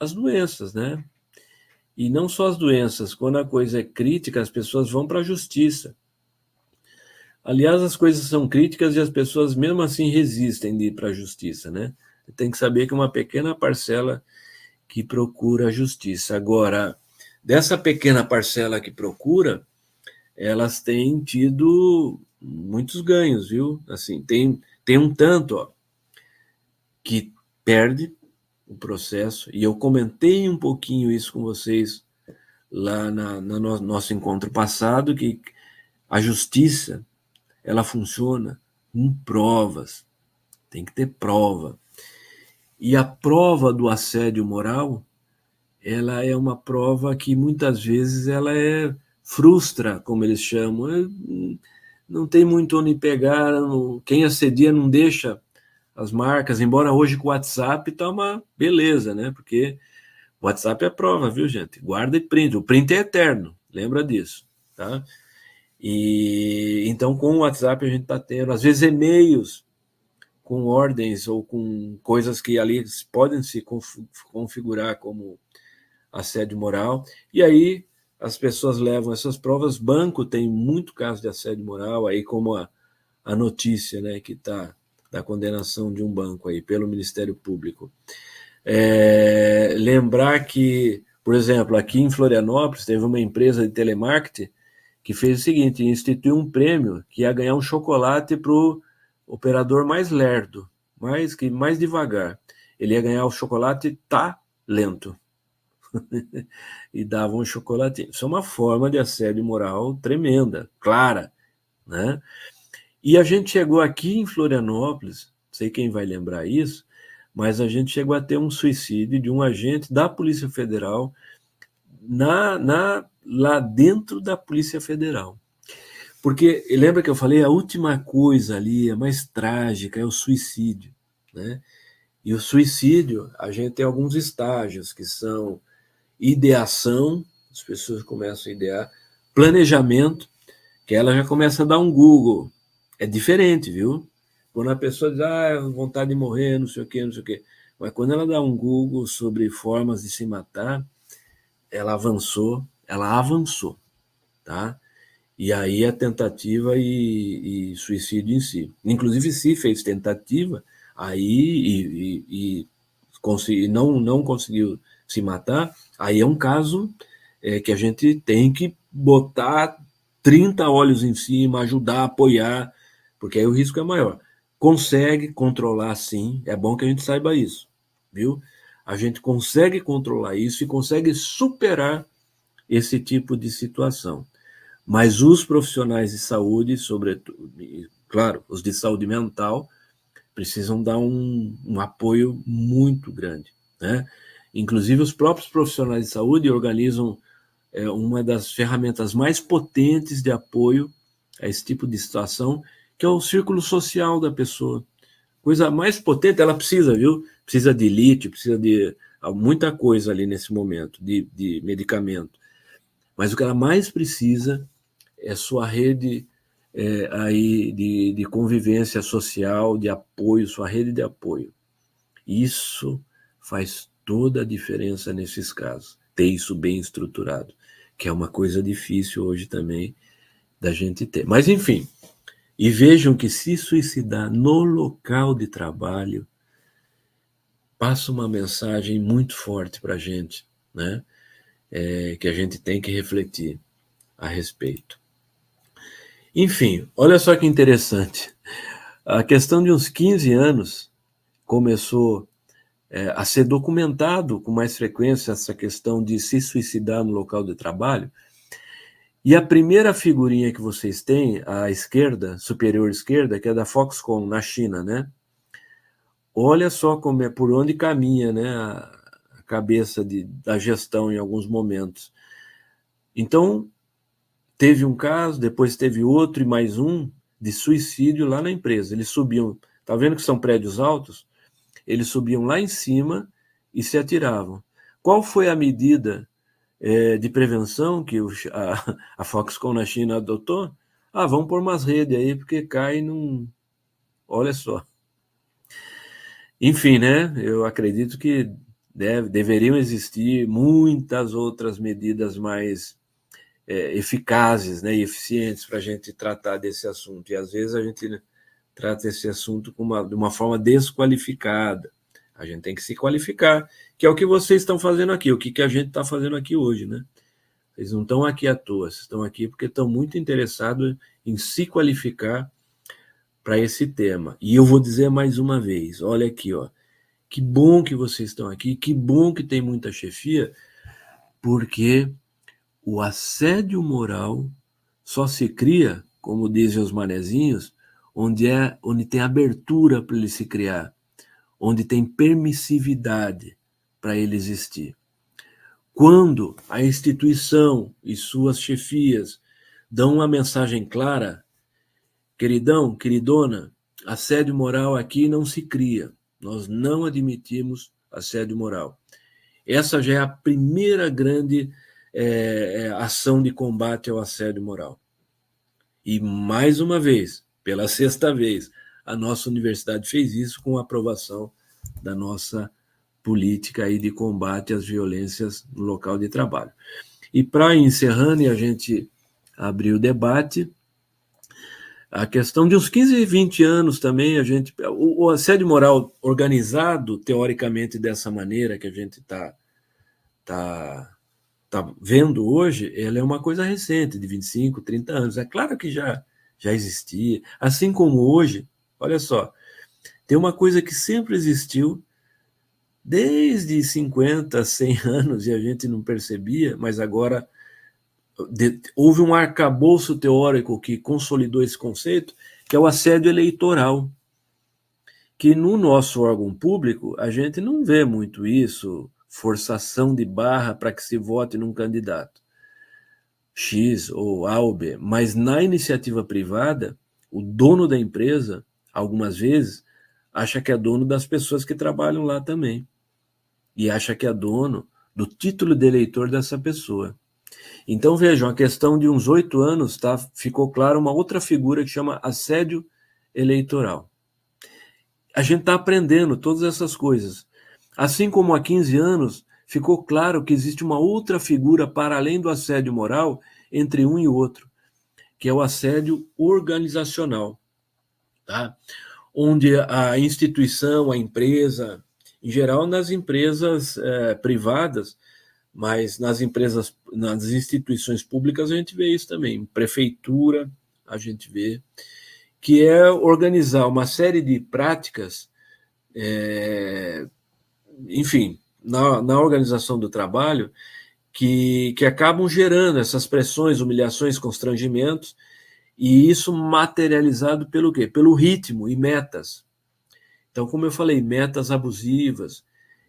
as doenças, né? E não só as doenças, quando a coisa é crítica, as pessoas vão para a justiça. Aliás, as coisas são críticas e as pessoas mesmo assim resistem de ir para a justiça, né? Tem que saber que uma pequena parcela que procura a justiça. Agora, dessa pequena parcela que procura, elas têm tido muitos ganhos, viu? Assim, tem um tanto, ó, que perde o processo, e eu comentei um pouquinho isso com vocês lá no nosso encontro passado, que a justiça, ela funciona com provas, tem que ter prova. E a prova do assédio moral, ela é uma prova que muitas vezes ela frustra, como eles chamam. Não tem muito onde pegar, quem assedia não deixa as marcas, embora hoje com o WhatsApp tá uma beleza, né? Porque o WhatsApp é prova, viu, gente? Guarda e print. O print é eterno, lembra disso, tá? E então com o WhatsApp a gente está tendo, às vezes, e-mails com ordens ou com coisas que ali podem se configurar como assédio moral, e aí as pessoas levam essas provas. Banco tem muito caso de assédio moral, aí como a notícia, né, que está da condenação de um banco aí pelo Ministério Público. Lembrar que, por exemplo, aqui em Florianópolis teve uma empresa de telemarketing que fez o seguinte: instituiu um prêmio que ia ganhar um chocolate para o operador mais lerdo, mais devagar. Ele ia ganhar o chocolate talento. E dava um chocolatinho. Isso é uma forma de assédio moral tremenda, clara, né? E a gente chegou aqui em Florianópolis, não sei quem vai lembrar isso, mas a gente chegou a ter um suicídio de um agente da Polícia Federal lá dentro da Polícia Federal. Porque, lembra que eu falei, a última coisa ali, a mais trágica, é o suicídio, né? E o suicídio, a gente tem alguns estágios, que são ideação, as pessoas começam a idear, planejamento, que ela já começa a dar um Google. É diferente, viu? Quando a pessoa diz, vontade de morrer, não sei o quê, não sei o quê. Mas quando ela dá um Google sobre formas de se matar, ela avançou, tá? E aí é tentativa e suicídio em si. Inclusive, se fez tentativa, aí e não conseguiu se matar, aí é um caso que a gente tem que botar 30 olhos em cima, ajudar, apoiar, porque aí o risco é maior. Consegue controlar, sim, é bom que a gente saiba isso, viu? A gente consegue controlar isso e consegue superar esse tipo de situação. Mas os profissionais de saúde, sobretudo, claro, os de saúde mental, precisam dar um apoio muito grande, né? Inclusive, os próprios profissionais de saúde organizam uma das ferramentas mais potentes de apoio a esse tipo de situação, que é o círculo social da pessoa. Coisa mais potente, ela precisa, viu? Precisa de lítio, precisa de muita coisa ali nesse momento, de medicamento. Mas o que ela mais precisa é sua rede aí de convivência social, de apoio, sua rede de apoio. Isso faz toda a diferença nesses casos, ter isso bem estruturado, que é uma coisa difícil hoje também da gente ter. Mas, enfim, e vejam que se suicidar no local de trabalho passa uma mensagem muito forte para a gente, né? Que a gente tem que refletir a respeito. Enfim, olha só que interessante. A questão de uns 15 anos começou a ser documentado com mais frequência essa questão de se suicidar no local de trabalho. E a primeira figurinha que vocês têm, à esquerda, superior esquerda, que é da Foxconn, na China, né? Olha só como por onde caminha, né, a cabeça da gestão em alguns momentos. Então, teve um caso, depois teve outro e mais um de suicídio lá na empresa. Eles subiam, tá vendo que são prédios altos? Eles subiam lá em cima e se atiravam. Qual foi a medida de prevenção que a Foxconn na China adotou? Vamos pôr umas redes aí, porque cai num... Olha só. Enfim, né? Eu acredito que deveriam existir muitas outras medidas mais eficazes, né, e eficientes para a gente tratar desse assunto. E às vezes a gente trata esse assunto de uma forma desqualificada. A gente tem que se qualificar, que é o que vocês estão fazendo aqui, o que a gente está fazendo aqui hoje, né? Vocês não estão aqui à toa, vocês estão aqui porque estão muito interessados em se qualificar para esse tema. E eu vou dizer mais uma vez, olha aqui, ó, que bom que vocês estão aqui, que bom que tem muita chefia, porque o assédio moral só se cria, como dizem os manezinhos, onde tem abertura para ele se criar, onde tem permissividade para ele existir. Quando a instituição e suas chefias dão uma mensagem clara, queridão, queridona, assédio moral aqui não se cria. Nós não admitimos assédio moral. Essa já é a primeira grande ação de combate ao assédio moral. E, mais uma vez, pela 6ª vez, a nossa universidade fez isso com a aprovação da nossa política aí de combate às violências no local de trabalho. E para encerrando e a gente abrir o debate, a questão de uns 15, 20 anos também, o assédio moral organizado, teoricamente, dessa maneira que a gente está vendo hoje, ela é uma coisa recente, de 25, 30 anos. É claro que já existia. Assim como hoje, olha só, tem uma coisa que sempre existiu, desde 50, 100 anos, e a gente não percebia, mas agora houve um arcabouço teórico que consolidou esse conceito, que é o assédio eleitoral, que no nosso órgão público a gente não vê muito isso, forçação de barra para que se vote num candidato X ou A ou B, mas na iniciativa privada, o dono da empresa, algumas vezes, acha que é dono das pessoas que trabalham lá também, e acha que é dono do título de eleitor dessa pessoa. Então, vejam, a questão de uns 8 anos, ficou clara uma outra figura que chama assédio eleitoral. A gente está aprendendo todas essas coisas. Assim como há 15 anos, ficou claro que existe uma outra figura para além do assédio moral entre um e outro, que é o assédio organizacional, tá? Onde a instituição, a empresa, em geral nas empresas privadas, mas nas instituições públicas a gente vê isso também, prefeitura a gente vê, que é organizar uma série de práticas, enfim, na organização do trabalho, que acabam gerando essas pressões, humilhações, constrangimentos, e isso materializado pelo quê? Pelo ritmo e metas. Então, como eu falei, metas abusivas,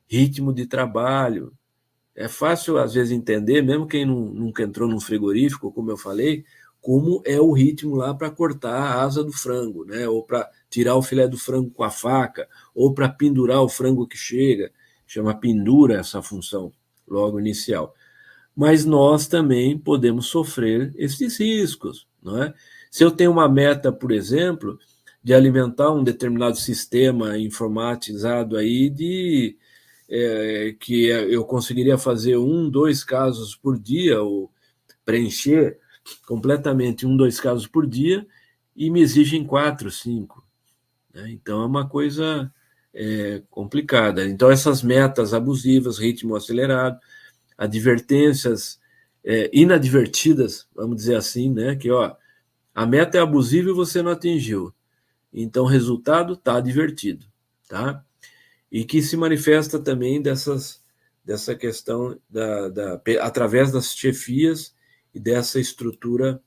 ritmo de trabalho. É fácil, às vezes, entender, mesmo quem nunca entrou num frigorífico, como eu falei, como é o ritmo lá para cortar a asa do frango, né? Ou para tirar o filé do frango com a faca, ou para pendurar o frango que chega. Chama pendura essa função, logo inicial. Mas nós também podemos sofrer esses riscos, não é? Se eu tenho uma meta, por exemplo, de alimentar um determinado sistema informatizado aí que eu conseguiria fazer 1, 2 casos por dia, ou preencher completamente 1, 2 casos por dia, e me exigem 4, 5. Né? Então é uma coisa complicada. Então essas metas abusivas, ritmo acelerado, advertências inadvertidas, vamos dizer assim, né? Que a meta é abusiva e você não atingiu. Então o resultado está advertido, tá? E que se manifesta também dessa questão através das chefias e dessa estrutura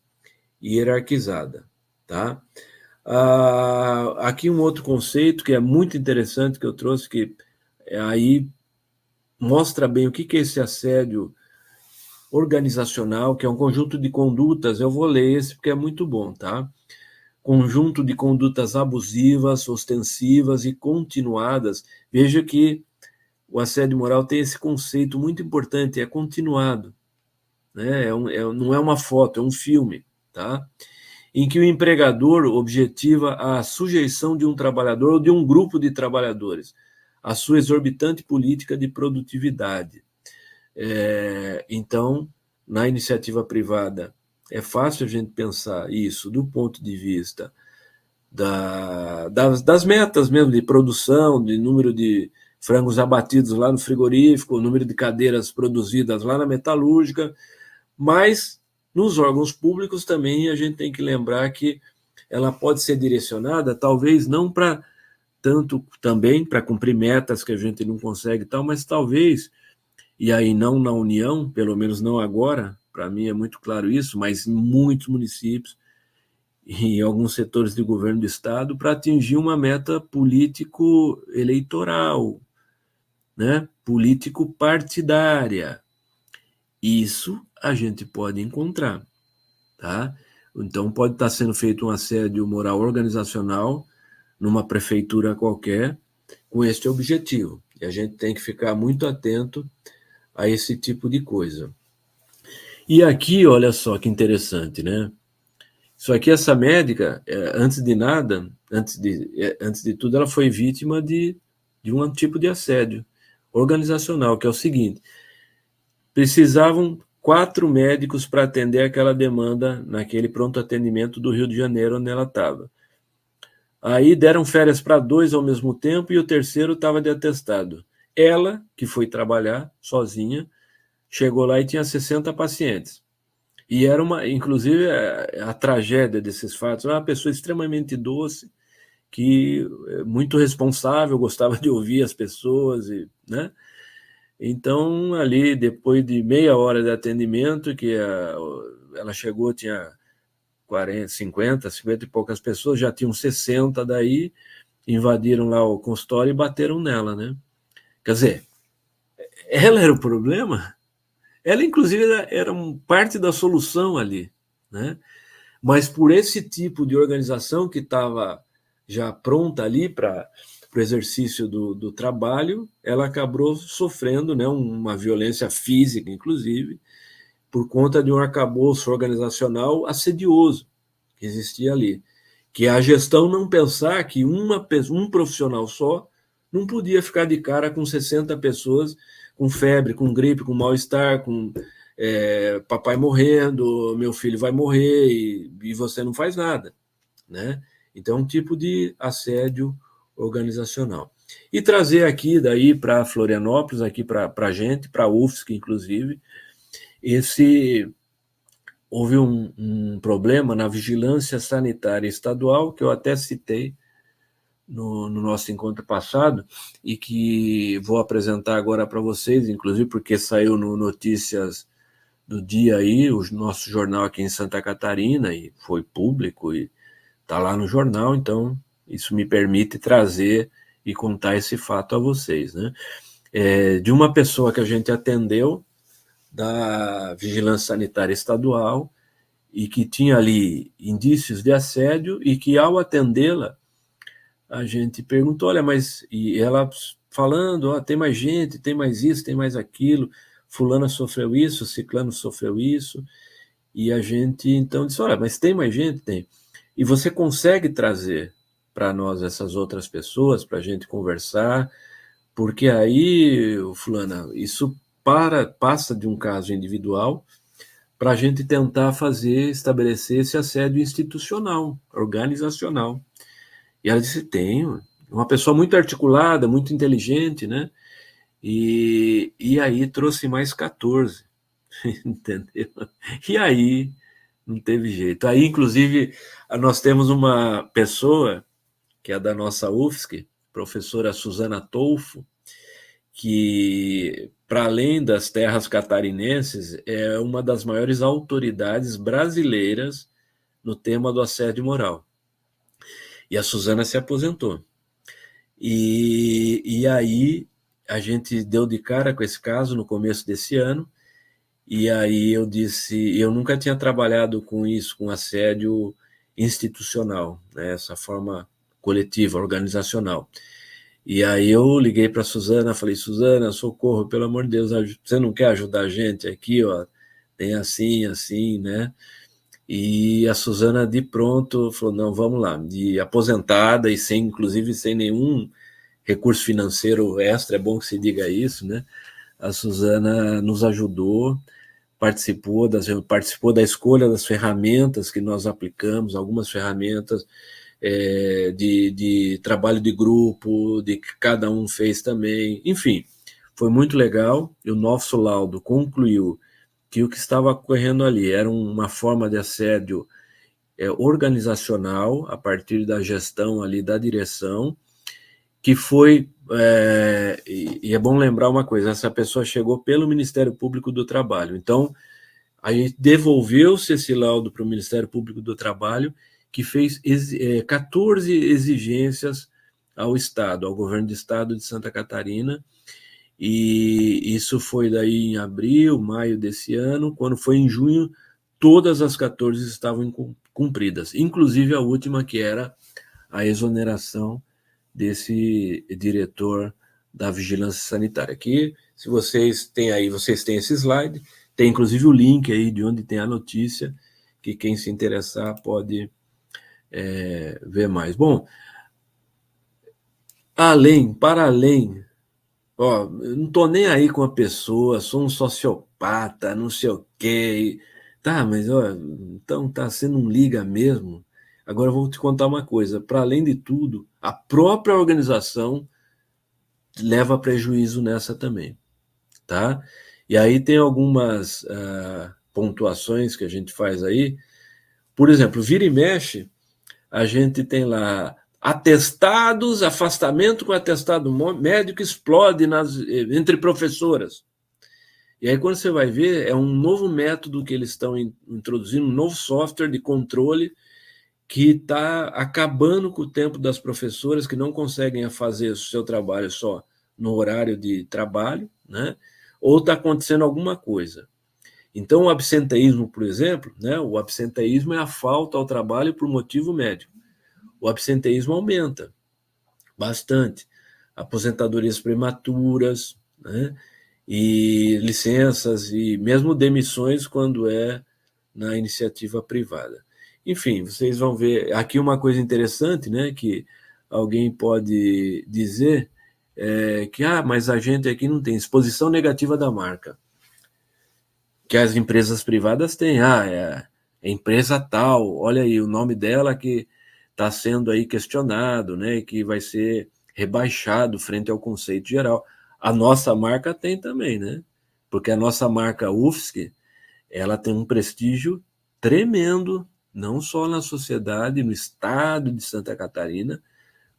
hierarquizada, tá? Aqui um outro conceito que é muito interessante que eu trouxe, que aí mostra bem o que é esse assédio organizacional, que é um conjunto de condutas. Eu vou ler esse porque é muito bom, tá? Conjunto de condutas abusivas, ostensivas e continuadas. Veja que o assédio moral tem esse conceito muito importante, é continuado, né? Não é uma foto, é um filme, tá? Em que o empregador objetiva a sujeição de um trabalhador ou de um grupo de trabalhadores a sua exorbitante política de produtividade. Então, na iniciativa privada, é fácil a gente pensar isso do ponto de vista das metas mesmo de produção, de número de frangos abatidos lá no frigorífico, o número de cadeiras produzidas lá na metalúrgica, mas nos órgãos públicos também a gente tem que lembrar que ela pode ser direcionada, talvez não para tanto também para cumprir metas que a gente não consegue e tal, mas talvez, e aí não na União, pelo menos não agora, para mim é muito claro isso, mas em muitos municípios e em alguns setores de governo do Estado, para atingir uma meta político-eleitoral, né? Político-partidária. Isso a gente pode encontrar, tá? Então pode estar sendo feito um assédio moral organizacional numa prefeitura qualquer com este objetivo. E a gente tem que ficar muito atento a esse tipo de coisa. E aqui, olha só que interessante, né? Isso aqui, essa médica, antes de nada, antes de tudo, ela foi vítima de um tipo de assédio organizacional, que é o seguinte: precisavam 4 médicos para atender aquela demanda naquele pronto atendimento do Rio de Janeiro, onde ela estava. Aí deram férias para 2 ao mesmo tempo e o terceiro estava de atestado. Ela, que foi trabalhar sozinha, chegou lá e tinha 60 pacientes. E era inclusive, a tragédia desses fatos, era uma pessoa extremamente doce, que muito responsável, gostava de ouvir as pessoas, né? Então, ali, depois de meia hora de atendimento, que ela chegou, tinha 40, 50 e poucas pessoas, já tinham 60 daí, invadiram lá o consultório e bateram nela, né? Quer dizer, ela era o problema? Ela, inclusive, era parte da solução ali, né? Mas por esse tipo de organização que estava já pronta ali para o exercício do trabalho, ela acabou sofrendo, né, uma violência física, inclusive, por conta de um arcabouço organizacional assedioso que existia ali. Que a gestão não pensar que um profissional só não podia ficar de cara com 60 pessoas com febre, com gripe, com mal-estar, com papai morrendo, meu filho vai morrer e você não faz nada, né? Então, um tipo de assédio organizacional. E trazer aqui daí para Florianópolis, aqui para a gente, para a UFSC, inclusive, houve um problema na vigilância sanitária estadual, que eu até citei no nosso encontro passado, e que vou apresentar agora para vocês, inclusive porque saiu no Notícias do Dia aí, o nosso jornal aqui em Santa Catarina, e foi público, e está lá no jornal, então isso me permite trazer e contar esse fato a vocês, né? De uma pessoa que a gente atendeu, da Vigilância Sanitária Estadual, e que tinha ali indícios de assédio, e que ao atendê-la, a gente perguntou, olha, mas... E ela falando, tem mais gente, tem mais isso, tem mais aquilo, fulana sofreu isso, ciclano sofreu isso, e a gente então disse, olha, mas tem mais gente? Tem. E você consegue trazer para nós essas outras pessoas, para a gente conversar, porque aí, fulana, isso passa de um caso individual para a gente tentar estabelecer esse assédio institucional, organizacional. E ela disse, tenho. Uma pessoa muito articulada, muito inteligente, né? E aí trouxe mais 14, entendeu? E aí não teve jeito. Aí, inclusive, nós temos uma pessoa, que é da nossa UFSC, professora Suzana Tolfo, que, para além das terras catarinenses, é uma das maiores autoridades brasileiras no tema do assédio moral. E a Suzana se aposentou. E aí a gente deu de cara com esse caso no começo desse ano, e aí eu disse, eu nunca tinha trabalhado com isso, com assédio institucional, né, essa forma coletiva, organizacional. E aí eu liguei para a Suzana, falei, Suzana, socorro, pelo amor de Deus, você não quer ajudar a gente aqui, ó? Tem assim, assim, né? E a Suzana de pronto falou, não, vamos lá, de aposentada e inclusive sem nenhum recurso financeiro extra, é bom que se diga isso, né? A Suzana nos ajudou, participou da escolha das ferramentas que nós aplicamos, algumas ferramentas de trabalho de grupo, de que cada um fez também, enfim, foi muito legal, e o nosso laudo concluiu que o que estava ocorrendo ali era uma forma de assédio organizacional, a partir da gestão ali da direção, que foi, e é bom lembrar uma coisa, essa pessoa chegou pelo Ministério Público do Trabalho, então aí devolveu-se esse laudo para o Ministério Público do Trabalho, que fez 14 exigências ao Estado, ao governo do Estado de Santa Catarina, e isso foi daí em abril, maio desse ano. Quando foi em junho, todas as 14 estavam cumpridas, inclusive a última, que era a exoneração desse diretor da Vigilância Sanitária. Aqui, se vocês têm aí, vocês têm esse slide, tem inclusive o link aí de onde tem a notícia, que quem se interessar pode ver mais. Bom, para além, ó, eu não tô nem aí com a pessoa, sou um sociopata, não sei o quê. Tá, mas ó, então tá sendo um liga mesmo. Agora eu vou te contar uma coisa, para além de tudo, a própria organização leva prejuízo nessa também, tá? E aí tem algumas pontuações que a gente faz aí. Por exemplo, vira e mexe, a gente tem lá atestados, afastamento com atestado médico explode entre professoras. E aí quando você vai ver, é um novo método que eles estão introduzindo, um novo software de controle que está acabando com o tempo das professoras que não conseguem fazer o seu trabalho só no horário de trabalho, né? Ou está acontecendo alguma coisa. Então, o absenteísmo, por exemplo, né? O absenteísmo é a falta ao trabalho por motivo médico. O absenteísmo aumenta bastante. Aposentadorias prematuras, né? E licenças e mesmo demissões quando é na iniciativa privada. Enfim, vocês vão ver aqui uma coisa interessante, né? Que alguém pode dizer que mas a gente aqui não tem exposição negativa da marca, que as empresas privadas têm. É empresa tal, olha aí o nome dela que está sendo aí questionado, né? Que vai ser rebaixado frente ao conceito geral. A nossa marca tem também, né? Porque a nossa marca UFSC, ela tem um prestígio tremendo, não só na sociedade, no estado de Santa Catarina,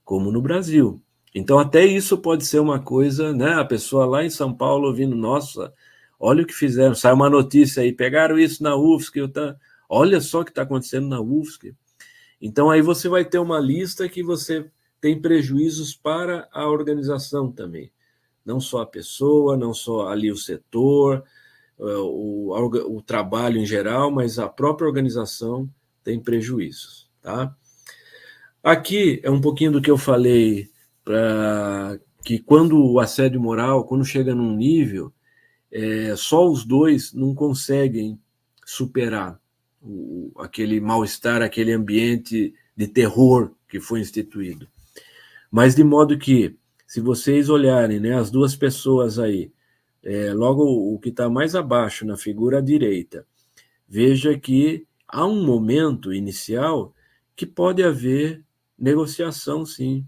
como no Brasil. Então, até isso pode ser uma coisa, né? A pessoa lá em São Paulo ouvindo, nossa, olha o que fizeram, sai uma notícia aí, pegaram isso na UFSC, olha só o que está acontecendo na UFSC. Então, aí você vai ter uma lista que você tem prejuízos para a organização também. Não só a pessoa, não só ali o setor, o trabalho em geral, mas a própria organização tem prejuízos, tá? Aqui é um pouquinho do que eu falei, para que quando o assédio moral, quando chega num nível, só os dois não conseguem superar aquele mal-estar, aquele ambiente de terror que foi instituído. Mas de modo que, se vocês olharem, né, as duas pessoas aí, logo o que está mais abaixo na figura à direita, veja que há um momento inicial que pode haver negociação, sim,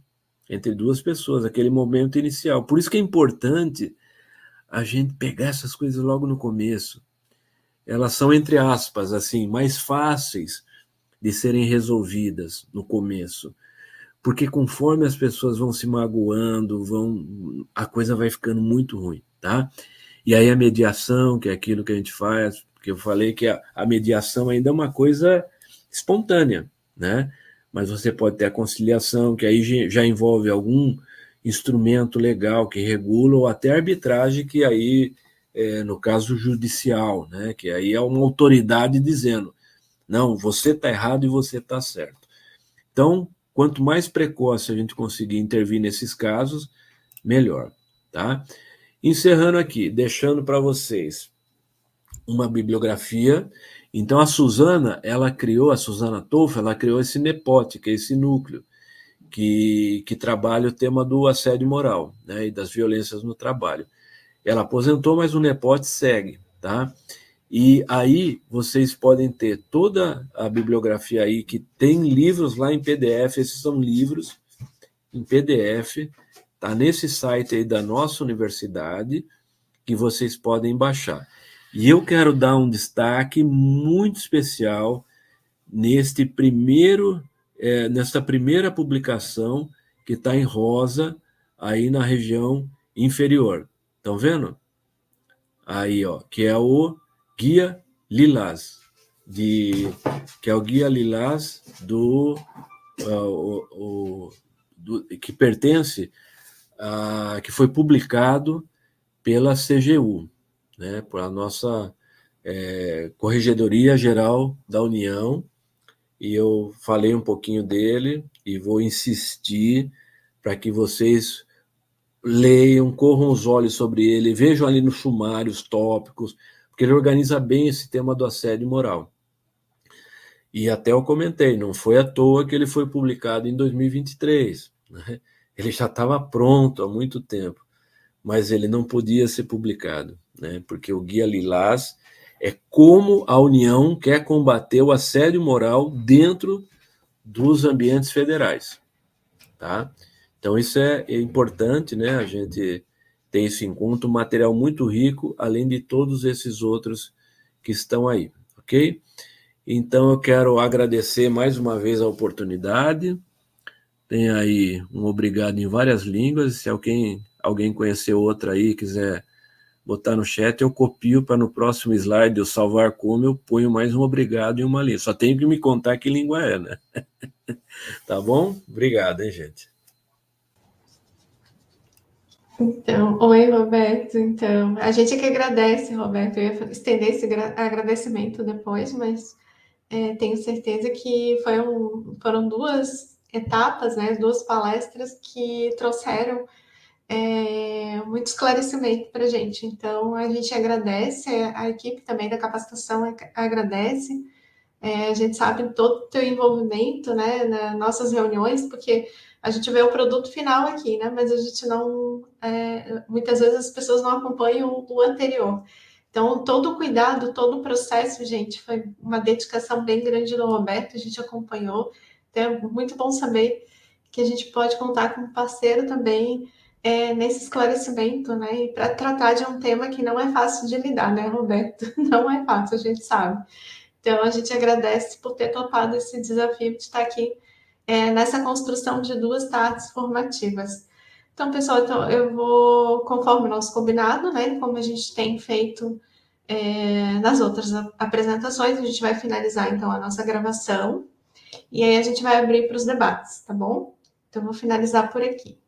entre duas pessoas, aquele momento inicial. Por isso que é importante a gente pegar essas coisas logo no começo. Elas são, entre aspas, assim, mais fáceis de serem resolvidas no começo. Porque conforme as pessoas vão se magoando, a coisa vai ficando muito ruim, tá? E aí a mediação, que é aquilo que a gente faz, que eu falei que a mediação ainda é uma coisa espontânea, né? Mas você pode ter a conciliação, que aí já envolve algum instrumento legal que regula, ou até arbitragem, que aí, no caso judicial, né? Que aí é uma autoridade dizendo, não, você está errado e você está certo. Então, quanto mais precoce a gente conseguir intervir nesses casos, melhor, tá? Encerrando aqui, deixando para vocês uma bibliografia. Então, a Suzana Tolff, ela criou esse NEPOT, que é esse núcleo, que trabalha o tema do assédio moral, né, e das violências no trabalho. Ela aposentou, mas o NEPOT segue, tá? E aí vocês podem ter toda a bibliografia aí, que tem livros lá em PDF, esses são livros em PDF, tá nesse site aí da nossa universidade, que vocês podem baixar. E eu quero dar um destaque muito especial nesta primeira publicação, que está em rosa, aí na região inferior. Estão vendo? Aí, ó, que é o Guia Lilás, que é o Guia Lilás que pertence que foi publicado pela CGU, né, por a nossa Corregedoria Geral da União, e eu falei um pouquinho dele e vou insistir para que vocês leiam, corram os olhos sobre ele, vejam ali no sumário os tópicos, porque ele organiza bem esse tema do assédio moral. E até eu comentei, não foi à toa que ele foi publicado em 2023, né? Ele já estava pronto há muito tempo, mas ele não podia ser publicado, né? Porque o Guia Lilás é como a União quer combater o assédio moral dentro dos ambientes federais, tá? Então isso é importante, né? A gente tem isso em conta, um material muito rico, além de todos esses outros que estão aí, ok? Então eu quero agradecer mais uma vez a oportunidade. Tem aí um obrigado em várias línguas. Se alguém conhecer outra aí, quiser botar no chat, eu copio para no próximo slide eu salvar como, eu ponho mais um obrigado em uma língua. Só tenho que me contar que língua é, né? Tá bom? Obrigado, hein, gente? Então, oi, Roberto. Então, a gente é que agradece, Roberto. Eu ia estender esse agradecimento depois, mas tenho certeza que foram duas etapas, né, duas palestras que trouxeram muito esclarecimento para a gente. Então, a gente agradece, a equipe também da capacitação agradece. A gente sabe todo o teu envolvimento, né, nas nossas reuniões, porque a gente vê o produto final aqui, né, mas a gente não, muitas vezes as pessoas não acompanham o anterior. Então, todo o cuidado, todo o processo, gente, foi uma dedicação bem grande do Roberto, a gente acompanhou. Então, é muito bom saber que a gente pode contar com um parceiro também nesse esclarecimento, né, e para tratar de um tema que não é fácil de lidar, né, Roberto? Não é fácil, a gente sabe. Então, a gente agradece por ter topado esse desafio de estar aqui nessa construção de duas tardes formativas. Então, pessoal, eu vou, conforme o nosso combinado, né, como a gente tem feito nas outras apresentações, a gente vai finalizar, então, a nossa gravação e aí a gente vai abrir para os debates, tá bom? Então, eu vou finalizar por aqui.